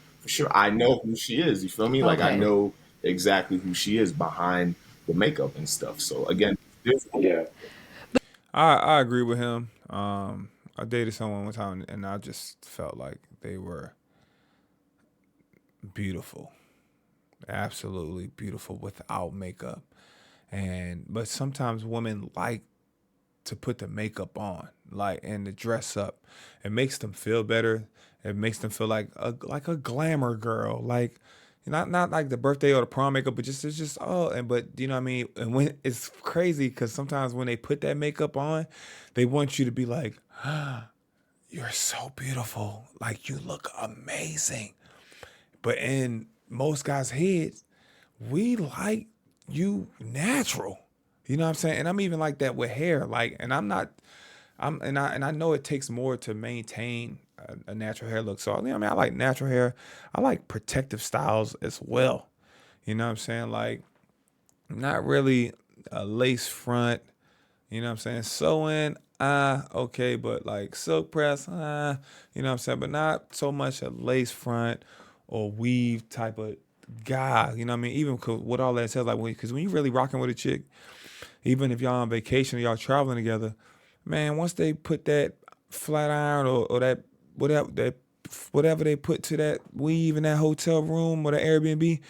I know who she is. You feel me? Like, I know exactly who she is behind the makeup and stuff. So again, I agree with him. I dated someone one time, and I just felt like they were beautiful, absolutely beautiful without makeup. But sometimes women like to put the makeup on, like, and to dress up. It makes them feel better. It makes them feel like a glamour girl, like not like the birthday or the prom makeup, but but you know what I mean. And when it's crazy, because sometimes when they put that makeup on, they want you to be like, you're so beautiful, like you look amazing. But in most guys' heads, we like you natural. You know what I'm saying? And I'm even like that with hair. Like, and I know it takes more to maintain a natural hair look. So, you know what I mean, I like natural hair. I like protective styles as well. You know what I'm saying? Like, not really a lace front. You know what I'm saying? Sewing, okay, but like silk press, you know what I'm saying? But not so much a lace front or weave type of guy. You know what I mean? Even with all that says, like, because when you really rocking with a chick, even if y'all on vacation or y'all traveling together, man, once they put that flat iron or that whatever they put to that weave in that hotel room or the Airbnb,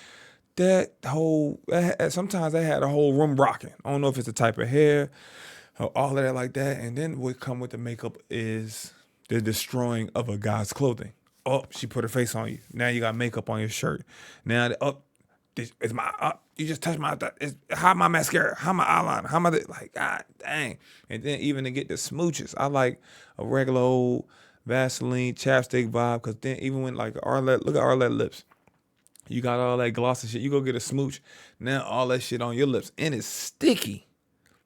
sometimes they had a whole room rocking. I don't know if it's the type of hair or all of that like that. And then what come with the makeup is the destroying of a guy's clothing. Oh, she put her face on you. Now you got makeup on your shirt. Now, Is my you just touched my how my mascara, how my eyeliner, how my like God dang. And then even to get the smooches, I like a regular old Vaseline chapstick vibe. Cause then even when like Arlette, look at Arlette lips. You got all that gloss and shit. You go get a smooch. Now all that shit on your lips and it's sticky.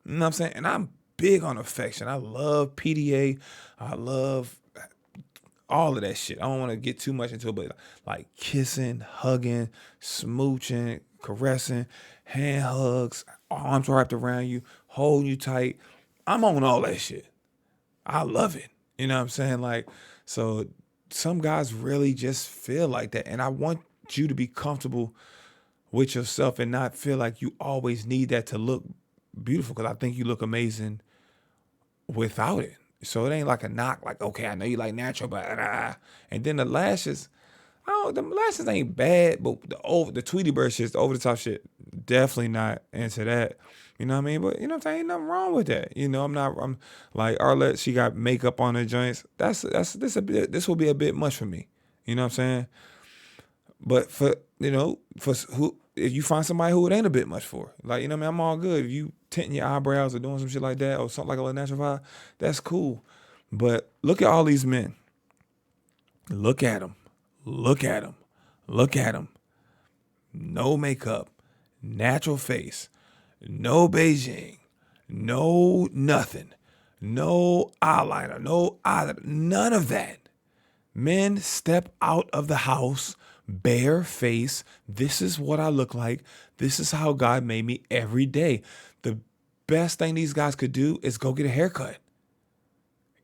You know what I'm saying? And I'm big on affection. I love PDA. I love all of that shit. I don't want to get too much into it, but like kissing, hugging, smooching, caressing, hand hugs, arms wrapped around you, holding you tight. I'm on all that shit. I love it. You know what I'm saying? Like, so some guys really just feel like that. And I want you to be comfortable with yourself and not feel like you always need that to look beautiful. Cause I think you look amazing without it. So it ain't like a knock, like, okay, I know you like natural, but and then the lashes, the lashes ain't bad, but the Tweety Bird shit, the over the top shit, definitely not into that. You know what I mean? But you know what I'm saying? Ain't nothing wrong with that. You know, I'm like Arlette, she got makeup on her joints. This will be a bit much for me. You know what I'm saying? But for who, if you find somebody who it ain't a bit much for, like, you know what I mean, I'm all good. If you tinting your eyebrows or doing some shit like that or something like a little natural vibe, that's cool. But look at all these men. Look at them. Look at them. Look at them. No makeup, natural face, no Beijing, no nothing, no eyeliner, no eyeliner, none of that. Men step out of the house, bare face. This is what I look like. This is how God made me every day. The best thing these guys could do is go get a haircut.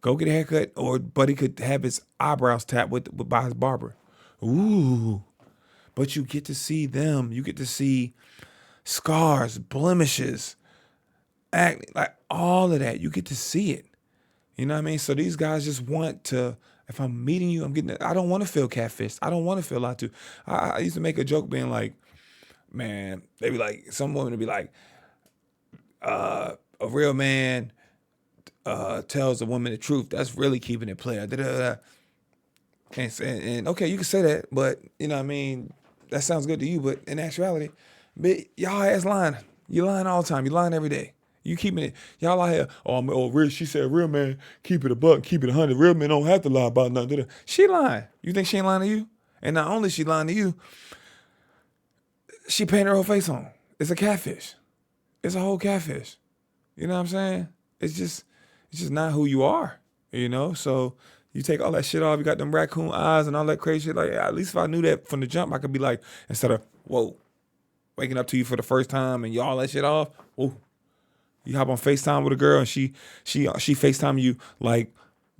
Go get a haircut, or Buddy could have his eyebrows tapped by his barber. Ooh. But you get to see them. You get to see scars, blemishes, acne, like all of that. You get to see it. You know what I mean? So these guys just want to, if I'm meeting you, I don't want to feel catfished. I don't want to feel lied to. I used to make a joke being like, man, they be like, some women would be like, a real man tells a woman the truth. That's really keeping it player. And okay, you can say that, but you know what I mean? That sounds good to you, but in actuality, y'all ass lying. You lying all the time. You lying every day. You keeping it. Y'all out here. She said real man, keep it a buck, keep it 100. Real men don't have to lie about nothing. She lying. You think she ain't lying to you? And not only she lying to you, she painted her whole face on. It's a catfish. It's a whole catfish. You know what I'm saying? It's just not who you are. You know? So you take all that shit off, you got them raccoon eyes and all that crazy shit. Like, at least if I knew that from the jump, I could be like, instead of, whoa, waking up to you for the first time and you all that shit off, whoa. You hop on FaceTime with a girl and she FaceTime you like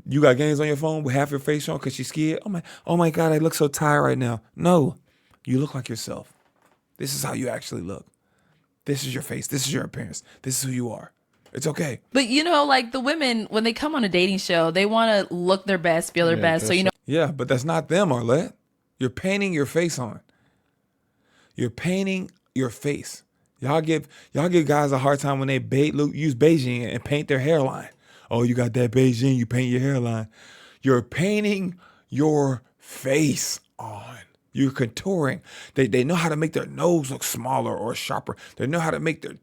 you got games on your phone with half your face on because she's scared. Oh my God, I look so tired right now. No, you look like yourself. This is how you actually look. This is your face. This is your appearance. This is who you are. It's okay. But you know, like the women, when they come on a dating show, they want to look their best, feel their best. So, you know. Yeah, but that's not them, Arlette. You're painting your face on. You're painting your face. Y'all give guys a hard time when they use Beijing and paint their hairline. Oh, you got that Beijing, you paint your hairline. You're painting your face on. You're contouring. They know how to make their nose look smaller or sharper. They know how to make their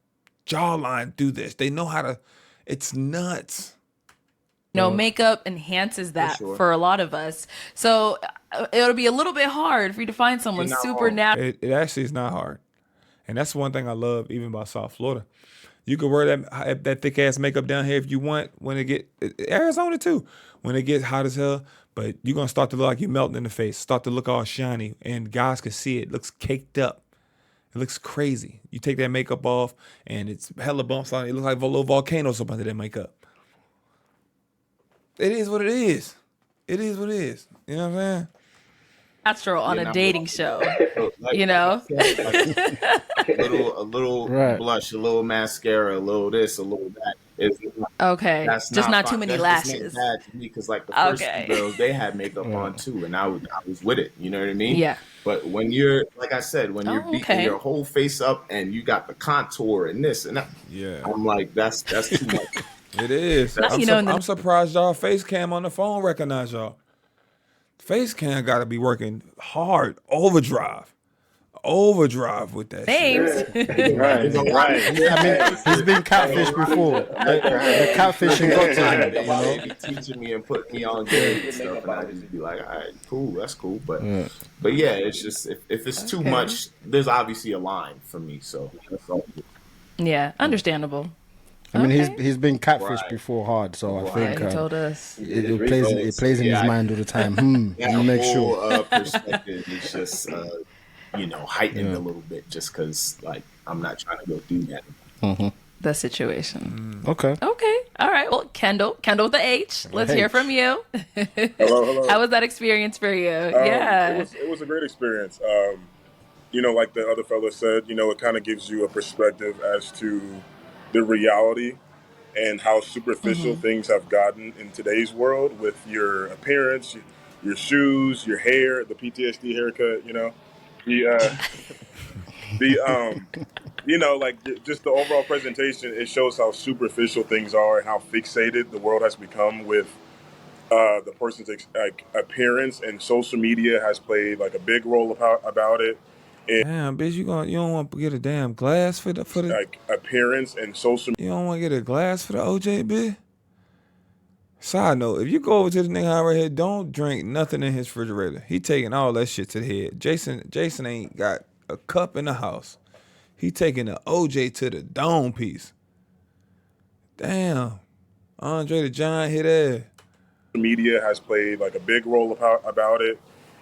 jawline do this. They know how to, it's nuts. You know, makeup enhances that for a lot of us. So it'll be a little bit hard for you to find someone super natural. It actually is not hard. And that's one thing I love even about South Florida. You can wear that thick ass makeup down here if you want when it get Arizona too. When it gets hot as hell, but you're gonna start to look like you're melting in the face, start to look all shiny, and guys can see it. It looks caked up. It looks crazy. You take that makeup off and it's hella bumps on it. It looks like little volcanoes up under that makeup. It is what it is. It is what it is. You know what I'm saying? Natural on a dating show, you know, a little right. Blush, a little mascara, a little this, a little that. Okay, that's just not too many lashes. Bad to me because like the first two girls, they had makeup on too, and I was with it. You know what I mean? Yeah. But when you're, like I said, when you're beating your whole face up and you got the contour and this and that, I'm like, that's too much. It is. I'm surprised y'all face cam on the phone recognize y'all. Face cam got to be working hard, overdrive, overdrive with that shit. Thanks. There's a lot of I mean, he's been catfished before. The catfishing got to him, you know. they be teaching me and putting me on game and stuff, and I just be like, all right, cool, that's cool. But yeah, it's just if it's too much, there's obviously a line for me. So that's all. Yeah, understandable. I mean, Okay. he's been catfished Right. before hard, so I Yeah, think he told us. it plays in his mind all the time. That Let me make whole sure. perspective is just heightened a little bit, just because like I'm not trying to go through that. The situation. Okay. Okay. All right. Well, Kendall with the H. Let's hear from you. Hello. How was that experience for you? Yeah. It was a great experience. Like the other fellow said, it kind of gives you a perspective as to the reality and how superficial things have gotten in today's world with your appearance, your shoes, your hair, the PTSD haircut, the just the overall presentation. It shows how superficial things are and how fixated the world has become with the person's appearance, and social media has played like a big role about it. Damn, bitch, you don't want to get a damn glass for the Like appearance and social. you don't want to get a glass for the OJ, bitch. Side note, if you go over to the nigga right here, don't drink nothing in his refrigerator. He taking all that shit to the head. Jason ain't got a cup in the house. He taking the OJ to the dome piece. Damn. Andre the Giant hit ass. Media has played like a big role about it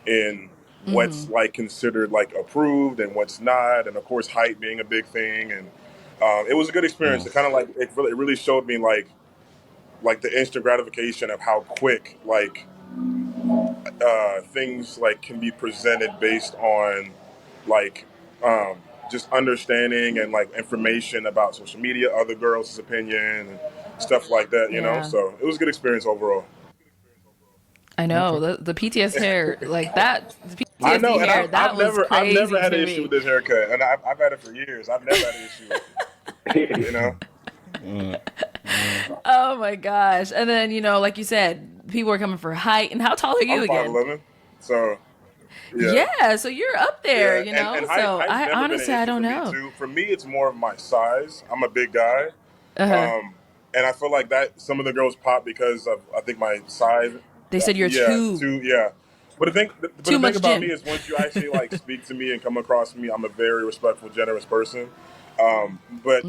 in what's like considered like approved and what's not, and of course height being a big thing. And it was a good experience. It kind of like it really showed me like the instant gratification of how quick like things like can be presented based on like just understanding and like information about social media, other girls' opinion, and stuff like that. Yeah. So it was a good experience overall. I know the PTS hair like that. The I know, PTSD and hair that was I've crazy never had to an me. issue with this haircut, and I've had it for years. I've never had an issue with it. Oh my gosh! And then like you said, people are coming for height. And how tall are you I'm again? 5'11", so yeah. Yeah, so you're up there. And So height's I never been an honestly I issue don't for me, know. too. For me, it's more of my size. I'm a big guy, Uh-huh. and I feel like that some of the girls pop because of I think my size. They said you're Yeah, too yeah. But the thing much about me gym. is once you actually like speak to me and come across me, I'm a very respectful, generous person. But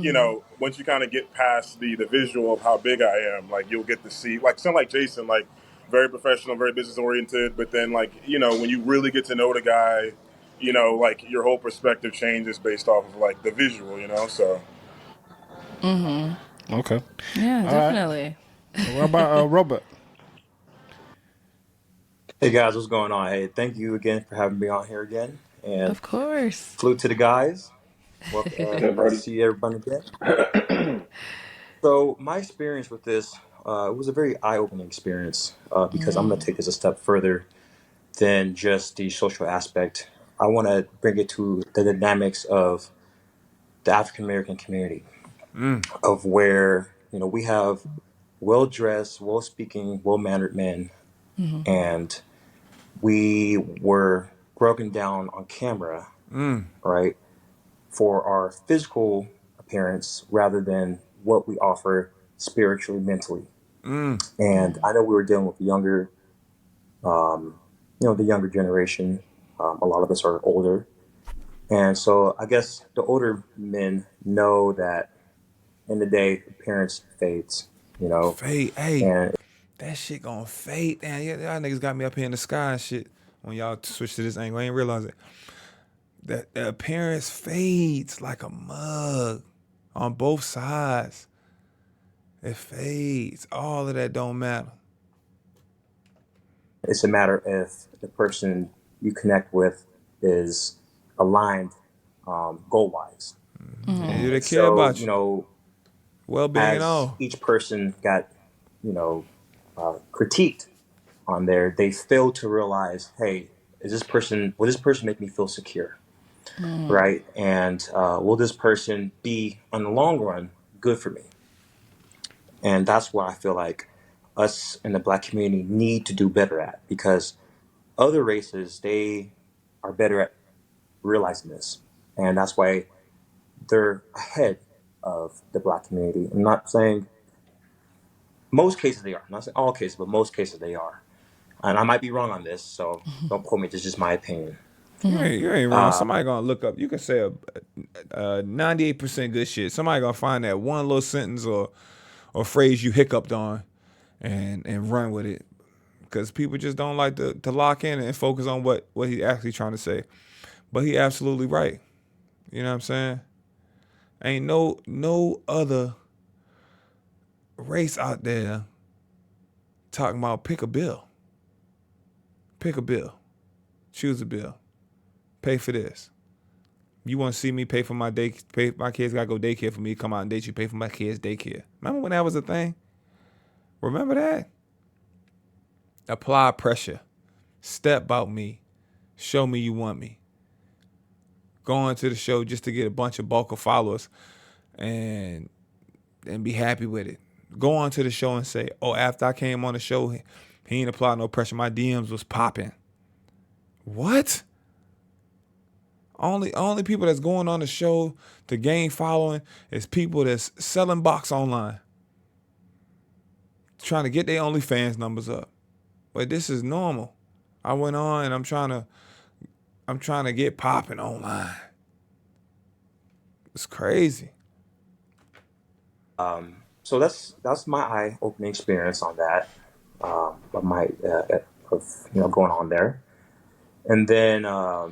once you kind of get past the visual of how big I am, like you'll get to see like someone like Jason, like very professional, very business oriented. But then like when you really get to know the guy, like your whole perspective changes based off of like the visual. So Okay. Yeah, All right. definitely. What about Robert? Hey guys, what's going on? Hey, thank you again for having me on here again. And Of course. salute to the guys. Well, Yeah, nice to Brody. see everybody again. So my experience with this, it was a very eye-opening experience because I'm going to take this a step further than just the social aspect. I want to bring it to the dynamics of the African American community, of where we have well-dressed, well-speaking, well-mannered men, and we were broken down on camera, right, for our physical appearance rather than what we offer spiritually, mentally. And I know we were dealing with the younger generation. A lot of us are older. And so I guess the older men know that in the day, appearance fades, Fade, hey, and that shit gonna fade. Damn, y'all niggas got me up here in the sky and shit. When y'all switch to this angle, I ain't realize it. That the appearance fades like a mug on both sides. It fades. All of that don't matter. it's a matter if the person you connect with is aligned goal-wise. And do they care So, about you? Well being and as all. each person got, you know, critiqued on there, they failed to realize, hey, will this person make me feel secure, right? And will this person be, on the long run, good for me? And that's what I feel like us in the Black community need to do better at, because other races, they are better at realizing this, and that's why they're ahead of the Black community. I'm not saying most cases they are. I'm not saying all cases, but most cases they are. And I might be wrong on this, so don't quote me. This is just my opinion. You ain't wrong. Somebody gonna look up. You can say a 98% good shit. Somebody gonna find that one little sentence or phrase you hiccuped on, and run with it. Because people just don't like to lock in and focus on what he actually trying to say. But he absolutely right. You know what I'm saying? Ain't no other race out there talking about pick a bill. Pick a bill. Choose a bill. Pay for this. You want to see me pay for my kids gotta go daycare for me, come out and date you, pay for my kids' daycare. Remember when that was a thing? Remember that? Apply pressure. Step about me. Show me you want me. Going to the show just to get a bunch of bulk of followers and be happy with it. Go on to the show and say, oh, after I came on the show, he ain't apply no pressure. My DMs was popping. What? Only people that's going on the show to gain following is people that's selling box online. Trying to get their OnlyFans numbers up. But this is normal. I went on and I'm trying to get popping online. It's crazy. So that's my eye-opening experience on that. Of my going on there, and then I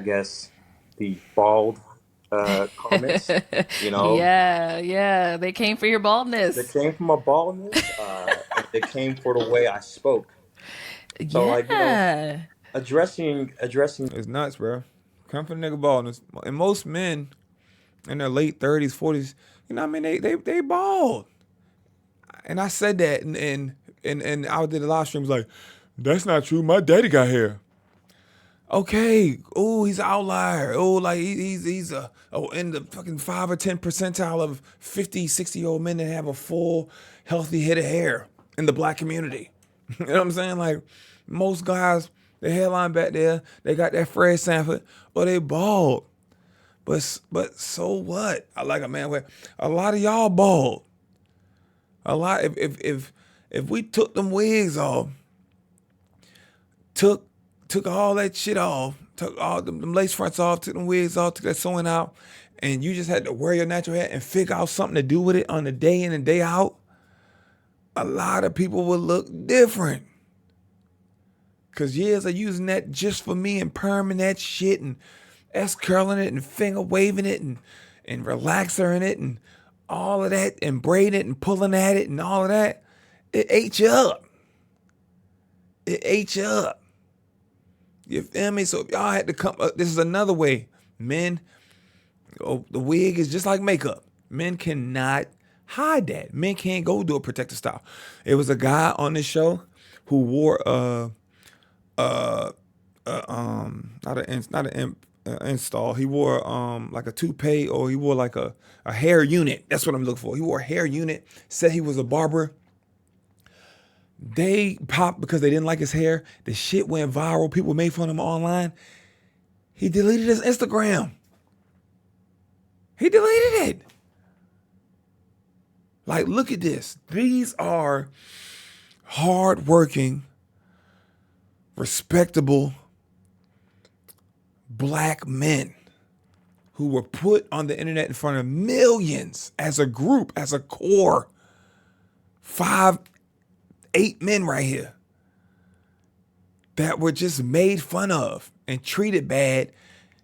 guess the bald comments. Yeah. They came for your They baldness. came from a baldness, and they came for the way I spoke. So Yeah. addressing. It's nuts, bro. Come from nigga baldness. And most men in their late 30s, 40s, you know what I mean? They bald. And I said that and I did a live stream, was like, that's not true. My daddy got hair. Okay. Oh, he's an outlier. Oh, like he's in the fucking 5 or 10 percentile of 50, 60-year-old men that have a full, healthy head of hair in the Black community. You know what I'm saying? Like most guys, their hairline back there, they got that Fred Sanford, or they bald. But so what? I like a man where a lot of y'all bald. A lot. If we took them wigs off, took all that shit off, took all them lace fronts off, took them wigs off, took that sewing out, and you just had to wear your natural hair and figure out something to do with it on the day in and day out, a lot of people would look different. Cause years of using that just for me and perming that shit and S-curling it and finger waving it and relaxing it and all of that and braiding it and pulling at it and all of that, it ate you up. It ate you up. You feel me? So if y'all had to come, this is another way. Men, the wig is just like makeup. Men cannot hide that. Men can't go do a protective style. It was a guy on this show who wore not an install. He wore like a toupee, or he wore like a hair unit. That's what I'm looking for. He wore a hair unit. Said he was a barber. They popped because they didn't like his hair. The shit went viral. People made fun of him online. He deleted his Instagram. He deleted it. Like, look at this. These are hardworking, respectable Black men who were put on the internet in front of millions as a group, as a core. 5, 8 men right here that were just made fun of and treated bad.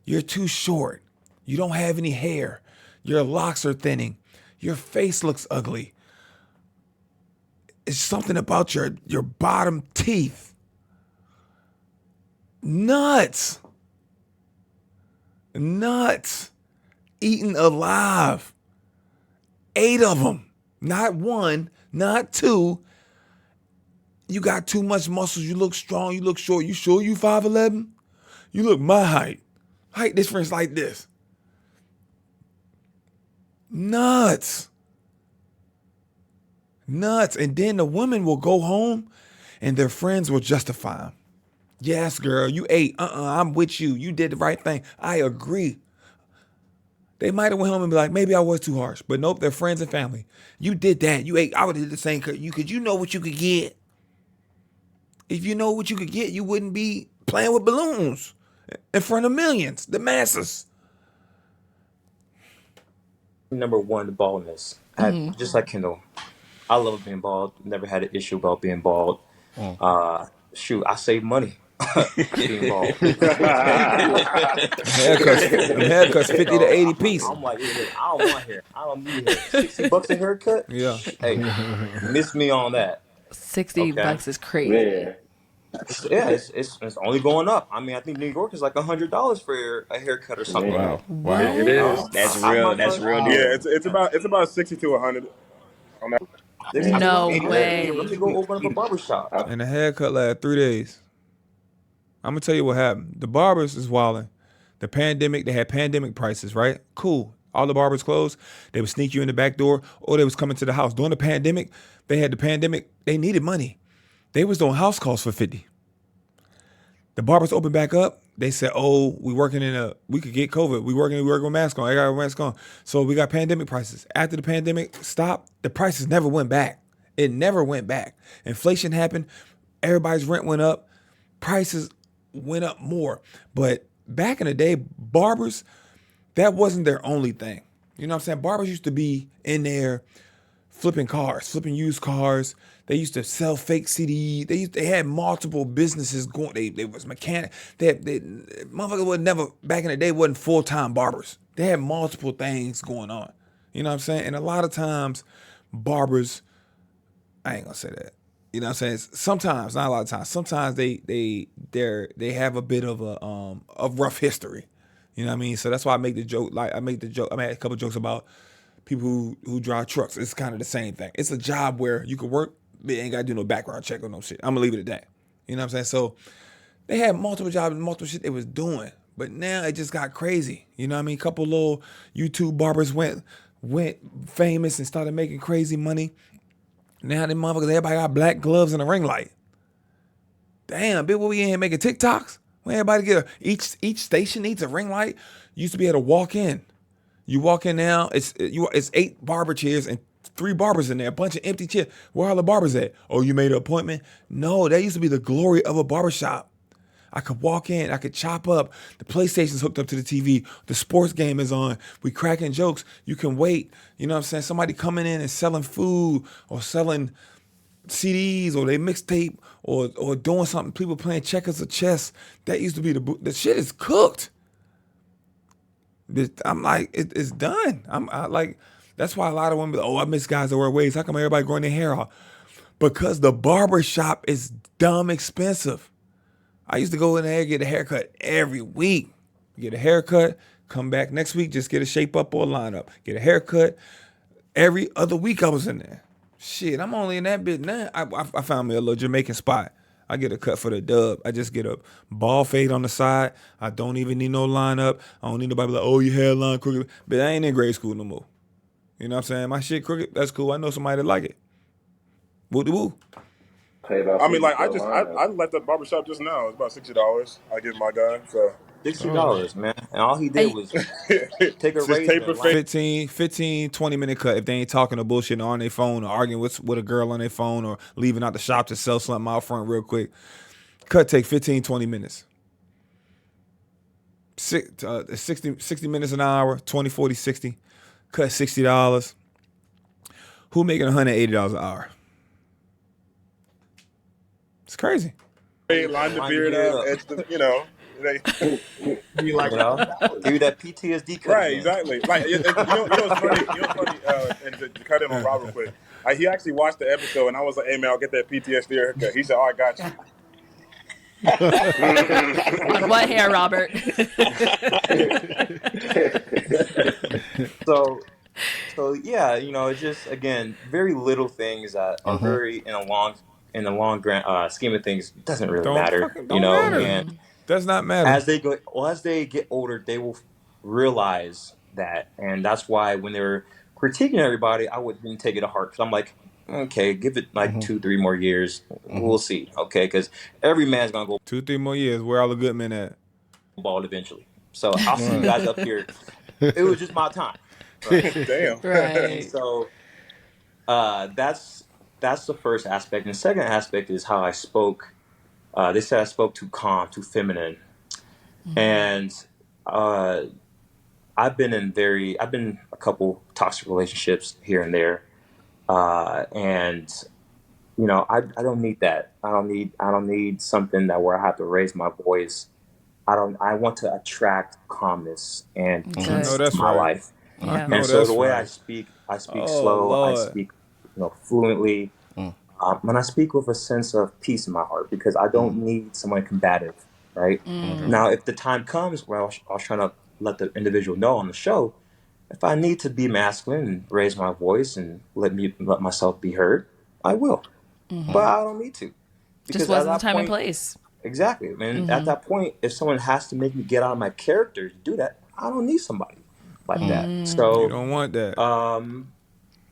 You're too short. You don't have any hair. Your locks are thinning. Your face looks ugly. It's something about your bottom teeth. Nuts. Eaten alive. 8 of them. Not 1, not 2. You got too much muscles. You look strong. You look short. You sure you 5'11"? You look my height. Height difference like this. Nuts. And then the women will go home and their friends will justify them. Yes, girl, you ate. I'm with you. You did the right thing. I agree. They might have went home and be like, maybe I was too harsh, but nope, they're friends and family. You did that. You ate. I would have did the same. You know what you could get. If you know what you could get, you wouldn't be playing with balloons in front of millions, the masses. Number one, the baldness. Just like Kendall, I love being bald. Never had an issue about being bald. Shoot, I save money being bald. Okay. Them haircuts 50 to So 80 piece. I'm like, look, I don't want hair. I don't need hair. $60 a haircut? Yeah. Hey, miss me on that. 60 Okay. bucks is crazy. Man, It's only going up. I mean, I think New York is like $100 for a haircut or something. man. Wow. Wow. It is. I'm not That's gonna. real Yeah, deal. it's about 60 to 100 on that. I Man, mean, No I'm like, damn, let way. me go open up a barber shop. And the haircut lasted 3 days. I'm gonna tell you what happened. The barbers is wilding. The pandemic, they had pandemic prices, right? Cool. All the barbers closed. They would sneak you in the back door, or they was coming to the house. During the pandemic, they needed money. They was doing house calls for 50. The barbers opened back up. They said, "Oh, we could get COVID. We working with mask on. I got a mask on." So we got pandemic prices. After the pandemic stopped, the prices never went back. It never went back. Inflation happened. Everybody's rent went up. Prices went up more. But back in the day, barbers, that wasn't their only thing. You know what I'm saying? Barbers used to be in there flipping cars, flipping used cars. They used to sell fake CD. They had multiple businesses going. They was mechanic. Motherfuckers would never back in the day wasn't full-time barbers. They had multiple things going on. You know what I'm saying? And a lot of times, barbers, I ain't gonna say that. You know what I'm saying? Sometimes, not a lot of times. Sometimes they have a bit of a rough history. You know what I mean? So that's why I make the joke. Like I made a couple jokes about people who drive trucks. It's kind of the same thing. It's a job where you can work, but you ain't gotta do no background check or no shit. I'm gonna leave it at that. You know what I'm saying? So they had multiple jobs and multiple shit they was doing. But now it just got crazy. You know what I mean? A couple little YouTube barbers went famous and started making crazy money. Now them motherfuckers, everybody got black gloves and a ring light. Damn, bitch, what we in here making TikToks? When everybody each station needs a ring light. You used to be able to walk in. You walk in now, it's 8 barber chairs and 3 barbers in there, a bunch of empty chairs. Where are the barbers at? Oh, you made an appointment? No, that used to be the glory of a barbershop. I could walk in, I could chop up. The PlayStation's hooked up to the TV. The sports game is on. We cracking jokes. You can wait. You know what I'm saying? Somebody coming in and selling food or selling CDs or they mixtape or doing something. People playing checkers or chess. That used to be the shit is cooked. I'm like, it's done. I like, that's why a lot of women be like, oh, I miss guys that wear wigs. How come everybody growing their hair out? Because the barber shop is dumb expensive. I used to go in there and get a haircut every week. Get a haircut, come back next week, just get a shape up or a line up. Get a haircut. Every other week I was in there. Shit, I'm only in that bit now. I found me a little Jamaican spot. I get a cut for the dub. I just get a ball fade on the side. I don't even need no line up. I don't need nobody like, oh, your hairline crooked. But I ain't in grade school no more. You know what I'm saying? My shit crooked, that's cool. I know somebody that like it. Woo-de-woo. pay about I mean, 50 like for a lineup. I left the barbershop just now. It's about $60. I give my guy. So $60, man. And all he did Hey, was take a just tape razor a and line. fade. 15, 20-minute cut if they ain't talking or bullshit on their phone or arguing with a girl on their phone or leaving out the shop to sell something out front real quick. Cut take 15, 20 minutes. 60 minutes an hour, 20, 40, 60. Cut $60. Who making $180 an hour? It's crazy. Line the Line the beard beard up, up. edge the, you know. Be like, You know, give you that PTSD cut Right, again. exactly. Like you know what's funny? You know what's funny? And to cut in on Rob real quick, he actually watched the episode, and I was like, "Hey man, I'll get that PTSD haircut." He said, "Oh, I got you." on what hair, Robert? So, so yeah, it's just again very little things that are very in the long grand scheme of things doesn't really matter. Don't matter. And Does not matter. as they get older, they will realize that, and that's why when they're critiquing everybody, I wouldn't take it to heart because I'm like, okay, give it like 2-3 more years. We'll see. Okay, because every man's gonna go 2-3 more years. Where all the good men at? bald eventually. So I'll see you Right. guys up here. It was just my time, right? Damn. Right. So that's the first aspect. And the second aspect is how I spoke. They said I spoke too calm, too feminine, and uh, I've been a couple toxic relationships here and there, and I don't need that. I don't need something that where I have to raise my voice. I want to attract calmness and I know peace Good. to that's my right. life. I Yeah. know And so the that's way right. I speak Oh slow, I Lord. speak fluently, and I speak with a sense of peace in my heart because I don't need someone combative, right? Okay. Now, if the time comes where I was trying to let the individual know on the show, if I need to be masculine and raise my voice and let myself be heard, I will. But I don't need to Just because at wasn't the that time and point, place. exactly, man. At that point, if someone has to make me get out of my character to do that, I don't need somebody like that. You So, don't want that.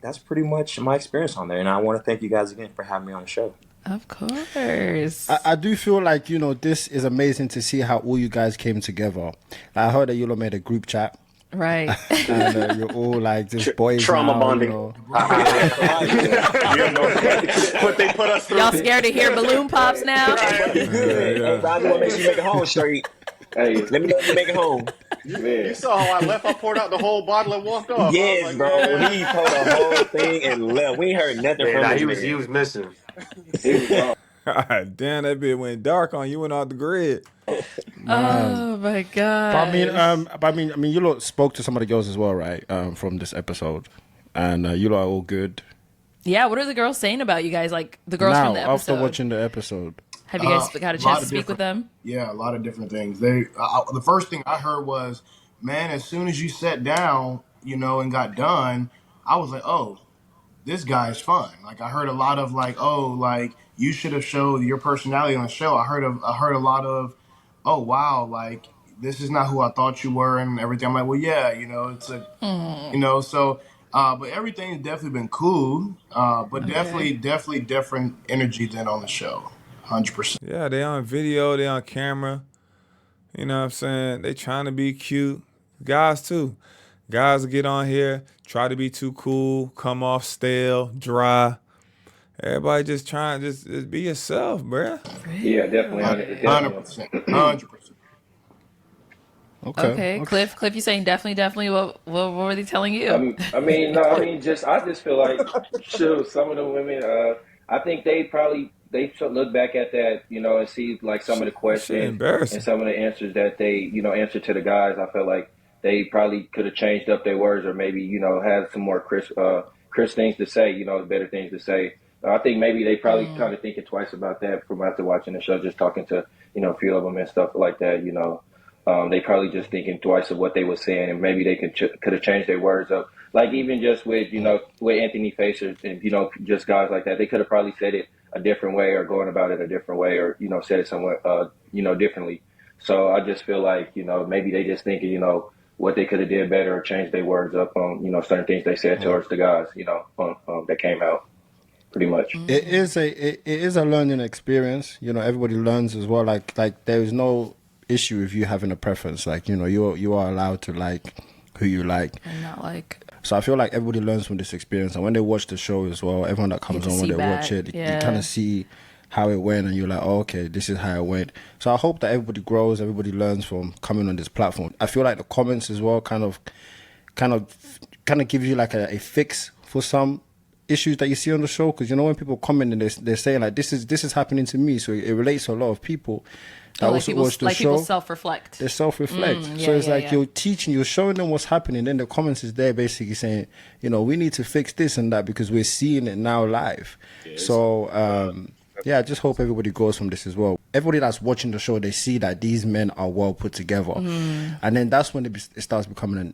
that's pretty much my experience on there, and I want to thank you guys again for having me on the show. Of course. I do feel like, this is amazing to see how all you guys came together. I heard that you all made a group chat Right. and you're all like just boys Trauma now, bonding. Yeah, no, What they put us through. Y'all scared to hear balloon pops now? But you good. Yeah. Hey, Roger, want to make sure you make it home straight. Hey, Let me know if you make it home. man. You saw how I left. I poured out the whole bottle and walked off. I Yes, was like, bro. yeah. He told the whole thing and left. We ain't heard nothing Yeah, from nah, this he man. was missing. He was gone. God damn, that bit went dark on you and off the grid. Oh my But I mean, god. you lot spoke to some of the girls as well, right? From this episode, and you lot are all good. Yeah, what are the girls saying about you guys? Like the girls Now, from the episode. after watching the episode, Have you guys got a lot chance to of speak with different- them? Yeah, a lot of different things. The first thing I heard was, man, as soon as you sat down, and got done, I was like, oh, this guy's fun. Like I heard a lot of like, oh, like you should have showed your personality on the show. I heard a lot of, oh wow, like this is not who I thought you were and everything. I'm like, well, yeah, it's a, so. But everything's definitely been cool. But definitely different energy than on the show. 100%. Yeah, they on video, they on camera. You know what I'm saying? They trying to be cute. Guys too. Guys get on here, try to be too cool, come off stale, dry. Everybody just trying to just be yourself, bruh. Yeah, definitely. 100%. 100%. Okay. Cliff, you saying definitely. What were they telling you? I just feel like, sure, some of the women, I think they should look back at that, and see like some of the Shit questions and embarrassing. some of the answers that they, answer to the guys. I feel like they probably could have changed up their words or maybe, had some more crisp things to say, better things to say. I think maybe they probably kind of thinking twice about that from after watching the show, just talking to, a few of them and stuff like that. They probably just thinking twice of what they were saying, and maybe they could have changed their words up. Like even just with with Anthony Facer and just guys like that, they could have probably said it a different way or going about it a different way or said it somewhat differently. So I just feel like maybe they just thinking what they could have did better or changed their words up on certain things they said towards the guys that came out pretty much. it is a learning experience. Everybody learns as well. Like there is no issue with you having a preference. Like you are allowed to like who you like. And not like. So I feel like everybody learns from this experience, and when they watch the show as well, everyone that comes to on when see they back. watch it, Yeah. you kind of see how it went, and you're like, oh, okay, this is how it went. So I hope that everybody grows, everybody learns from coming on this platform. I feel like the comments as well kind of gives you like a fix for some issues that you see on the show, because when people comment and they're saying like this is happening to me, so it relates to a lot of people that also watch the show. People self-reflect. They self-reflect. Yeah, So it's yeah, like yeah. you're teaching, you're showing them what's happening. Then the comments is there basically saying, we need to fix this and that because we're seeing it now live. So I just hope everybody grows from this as well. Everybody that's watching the show, they see that these men are well put together, and then that's when it starts becoming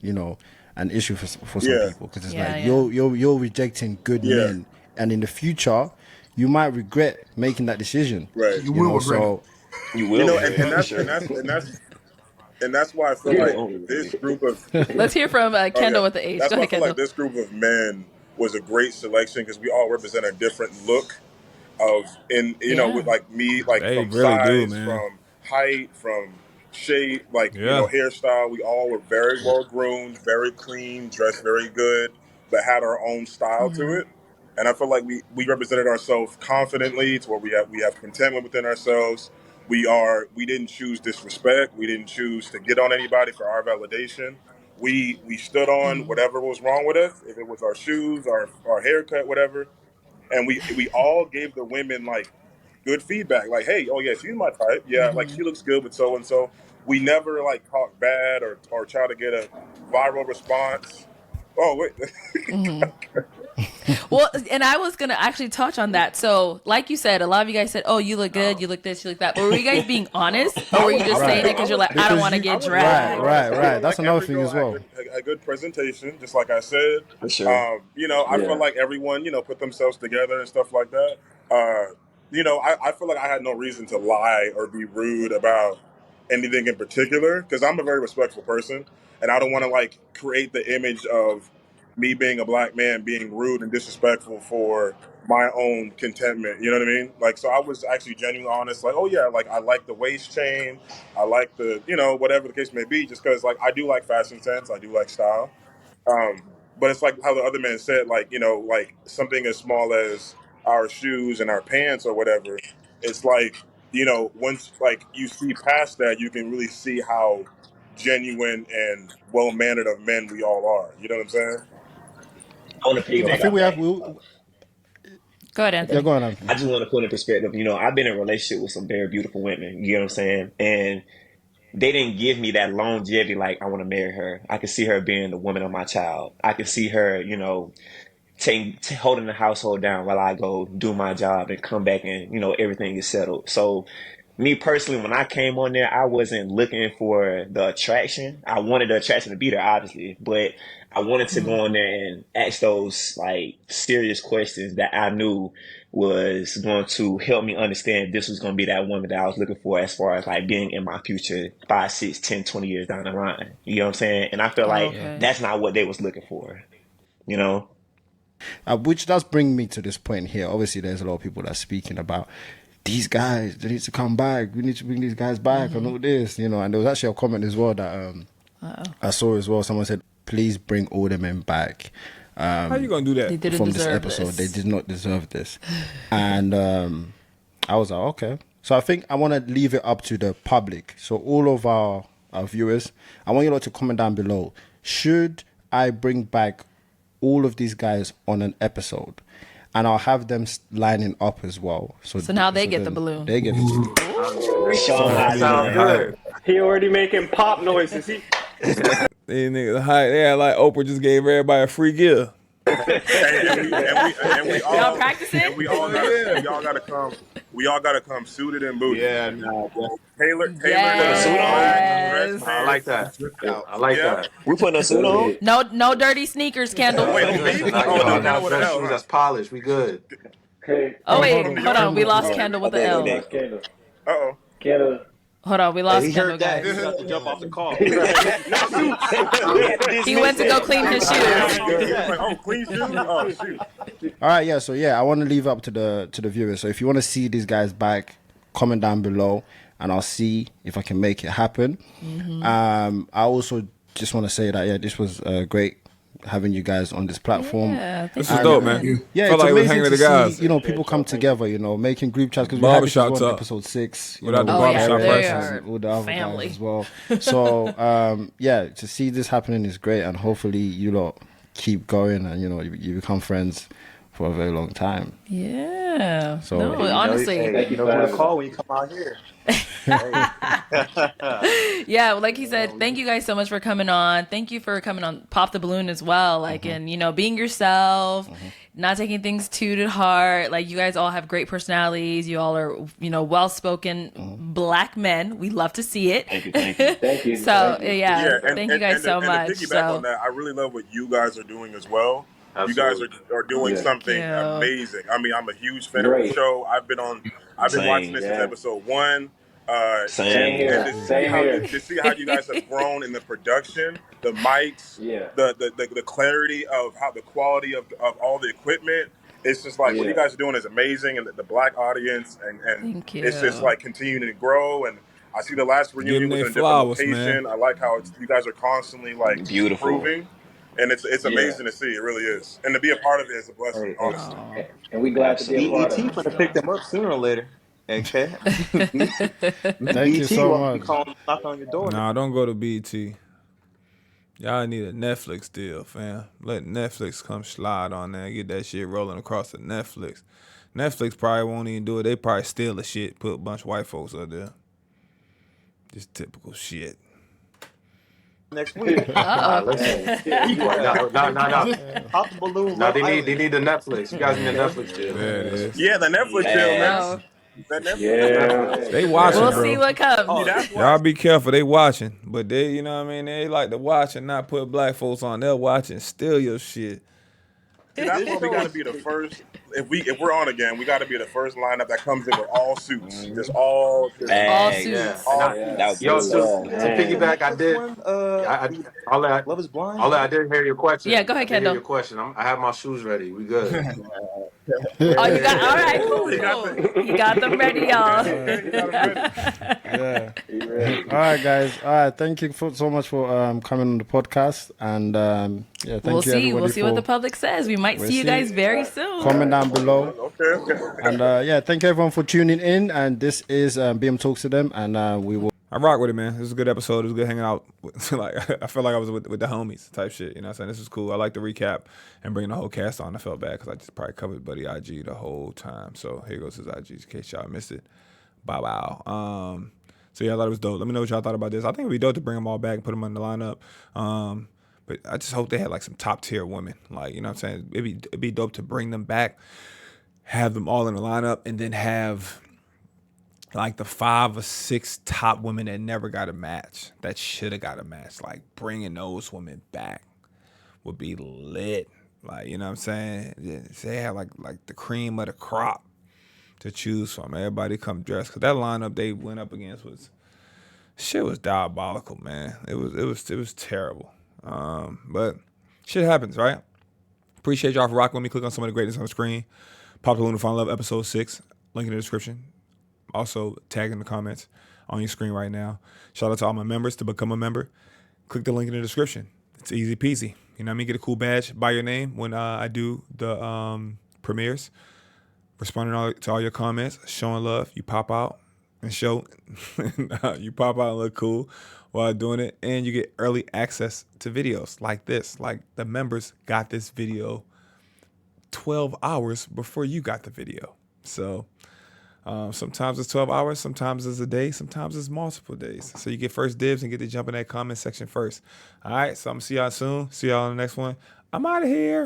an issue for some Yeah. people, because it's Yeah, like yeah. you're rejecting good Yeah. men, and in the future you might regret making that decision. Right. You will regret So You will. And that's why I feel Yeah. like this group of Let's hear from Kendall with the H. That's Go why I ahead, feel Kendall. like this group of men was a great selection because we all represent a different look of, with Yeah. like me, like They from really do, size, man. from height, from shape, like, Yeah. hairstyle. We all were very well groomed, very clean, dressed very good, but had our own style to it. And I feel like we represented ourselves confidently to where we have contentment within ourselves. We didn't choose disrespect. We didn't choose to get on anybody for our validation. We stood on whatever was wrong with us, if it was our shoes, our haircut, whatever, and we all gave the women like good feedback, like, hey, oh yeah, she's my type, yeah, like she looks good with so and so. We never like talk bad or try to get a viral response. Oh wait. Well, and I was gonna actually touch on that. So, like you said, a lot of you guys said, "Oh, you look good, you look this, you look that." But were you guys being honest, or were you just saying it because you're like, "I don't want to get dragged"? Right. That's Like another every thing girl as had well. a good presentation, just like I said. For sure. I feel Yeah. like everyone, put themselves together and stuff like that. I feel like I had no reason to lie or be rude about anything in particular because I'm a very respectful person, and I don't want to like create the image of me being a black man being rude and disrespectful for my own contentment. You know what I mean? Like, so I was actually genuinely honest. Like, oh yeah, like I like the waist chain, I like the, whatever the case may be. Just because like I do like fashion sense, I do like style. Um, but it's like how the other man said, like, like something as small as our shoes and our pants or whatever. It's like, once like you see past that, you can really see how genuine and well mannered of men we all are. You know what I'm saying? I want to I piggyback think off we have. that. Go ahead, Yeah, Anthony. go on, Anthony. I just want to put in perspective. I've been in a relationship with some very beautiful women. You know what I'm saying? And they didn't give me that longevity. Like, I want to marry her. I could see her being the woman of my child. I could see her, holding the household down while I go do my job and come back and everything is settled. So me personally, when I came on there, I wasn't looking for the attraction. I wanted the attraction to be there, obviously, but I wanted to go on there and ask those like serious questions that I knew was going to help me understand this was going to be that woman that I was looking for as far as like being in my future 5, 6, 10, 20 years down the line. You know what I'm saying? And I feel Oh, like okay. that's not what they was looking for, you know? Which does bring me to this point here. Obviously, there's a lot of people that are speaking about these guys. They need to come back. We need to bring these guys back and all this, And there was actually a comment as well that I saw as well. Someone said, "Please bring all the men back." How you gonna do They that? didn't From this deserve episode, this. they did not deserve this, and I was like, okay. So I think I want to leave it up to the public. So all of our viewers, I want you lot to comment down below. Should I bring back all of these guys on an episode? And I'll have them lining up as well. So now they get the then balloon. They get the balloon. Show 'em how That I sounds do it. good. He already making pop noises. He These niggas high. Yeah, like Oprah just gave everybody a free gift. And we all Y'all practicing? and we all gotta come suited and booted. Yeah, no, Taylor Yes. dress I like pants. that. out. I like Yeah. that. We putting a suit on? No dirty sneakers, Kendall. Wait, who, me? Now, Oh, no, now Kendall with an dress L, shoes huh? that's polished. We good. hey, Oh wait, From New hold York? on. We lost Oh, Kendall with My the bad, my L. bad. Kendall. Uh-oh. Kendall. Hold on, we Hey, lost he Kendall, heard that. guys. He got to jump off the call. Right. He went to go clean his shoes. He was like, oh, clean shoes? Oh, shoot. All right, yeah. So yeah, I want to leave it up to the viewers. So if you want to see these guys back, comment down below, and I'll see if I can make it happen. I also just want to say that this was great having you guys on this platform. Yeah, This thank is you. dope, man. Yeah, Felt it's like we was amazing hanging to with the guys. see people come together. Making group chats because we had this as Barbershop well in talk. episode 6. Without the Oh, yeah, barbershop they person. are and all the other family. guys as well. So yeah, to see this happening is great, and hopefully you lot keep going, and you become friends for a very long time. Yeah. So- No, honestly. Hey, you know who to call when you come out here. Yeah, like he said, thank you guys so much for coming on. Thank you for coming on Pop the Balloon as well. Like, and being yourself, not taking things too to heart. Like, you guys all have great personalities. You all are, well spoken black men. We love to see it. Thank you, thank you. Thank you. So Thank you. yeah, thank you guys so much. And to piggyback So on that, I really love what you guys are doing as well. Absolutely. You guys are doing Yeah. something Thank you. amazing. I mean, I'm a huge fan of the Great. show. I've been watching this since Yeah. episode 1. Same And here. to see Same how here. you guys have grown in the production, the mics, Yeah. the clarity of how the quality of all the equipment. It's just like what you Yeah. guys are doing is amazing, and the black audience, and Thank it's just you. like continuing to grow. And I see the last Give them reunion was their in a different flowers, man. location. I like how you guys are constantly like Beautiful. improving, and it's Yeah. amazing to see. It really is, and to be a part of it is a blessing, Hey, hey, honestly. Oh, And we glad to be a part Absolutely. of BET it. gonna pick them up sooner or later. Okay, Thank you BET so will be much. calling, knock on your door. Nah, don't go to BT. Y'all need a Netflix deal, fam. Let Netflix come slide on there and get that shit rolling across the Netflix. Netflix probably won't even do it. They probably steal the shit, put a bunch of white folks up there. Just typical shit. Next week. Nah, uh listen. You Well, got no, no, no, no. Pop the Balloon No, Love they Island. need the Netflix. You guys need a Okay. Netflix deal. There it is. Yeah, the Netflix deal, man. Facts. oh. That Netflix The deal. Yeah. Netflix. They We'll watching, Yeah. see bro. what comes. See, Oh, that's why. Y'all be careful. They watching. But they, you know what I mean? They like to watch and not put black folks on. They'll watch and steal your shit. See, that's this why we show got is to be the first. If we're on again, we got to be the first lineup that comes in with all suits, just all just All Facts. Yeah. suits. And all Yeah. That would yo, do Suits it. to all, what's the man. piggyback, I Netflix did. one? I all that. Love is Blind. All that. I did hear your Yeah, question. go I ahead, did hear your Kendall. question. I have my shoes ready. We good. Oh, you got all right, Ooh, cool, he got cool. the He got them ready, y'all. okay. He got him ready. Yeah. He ready. All right, guys. All right. Thank you so much for coming on the podcast. And yeah, We'll thank you see. everybody We'll see what for the public says. We might we'll see you see. guys very soon. Comment down below. Okay. And yeah, thank you everyone for tuning in. And this is BM Talks to Them. And we will. I rock with it, man. This was a good episode. It was good hanging out. Like I felt like I was with the homies type shit. You know what I'm saying? This was cool. I like the recap and bringing the whole cast on. I felt bad because I just probably covered Buddy IG the whole time. So here goes his IG in case y'all missed it. Bow wow. So yeah, I thought it was dope. Let me know what y'all thought about this. I think it'd be dope to bring them all back and put them on the lineup. But I just hope they had like some top tier women. Like, you know what I'm saying? It'd be dope to bring them back, have them all in the lineup, and then have like the 5 or 6 top women that never got a match, that should have got a match. Like bringing those women back would be lit. Like, you know what I'm saying? Yeah, they had like the cream of the crop to choose from. Everybody come dressed, cause that lineup they went up against was diabolical, man. It was terrible. But shit happens, right? Appreciate y'all for rocking with me. Click on some of the greatness on the screen. Pop the Balloon to Find Love, episode 6. Link in the description. Also, tag in the comments on your screen right now. Shout out to all my members. To become a member, click the link in the description. It's easy peasy. You know what I mean? Get a cool badge by your name when I do the premieres. Responding to all your comments, showing love. You pop out and show. You pop out and look cool while doing it. And you get early access to videos like this. Like the members got this video 12 hours before you got the video. So sometimes it's 12 hours, sometimes it's a day, sometimes it's multiple days. So you get first dibs and get to jump in that comment section first. All right, so I'm going to see y'all soon. See y'all on the next one. I'm out of here.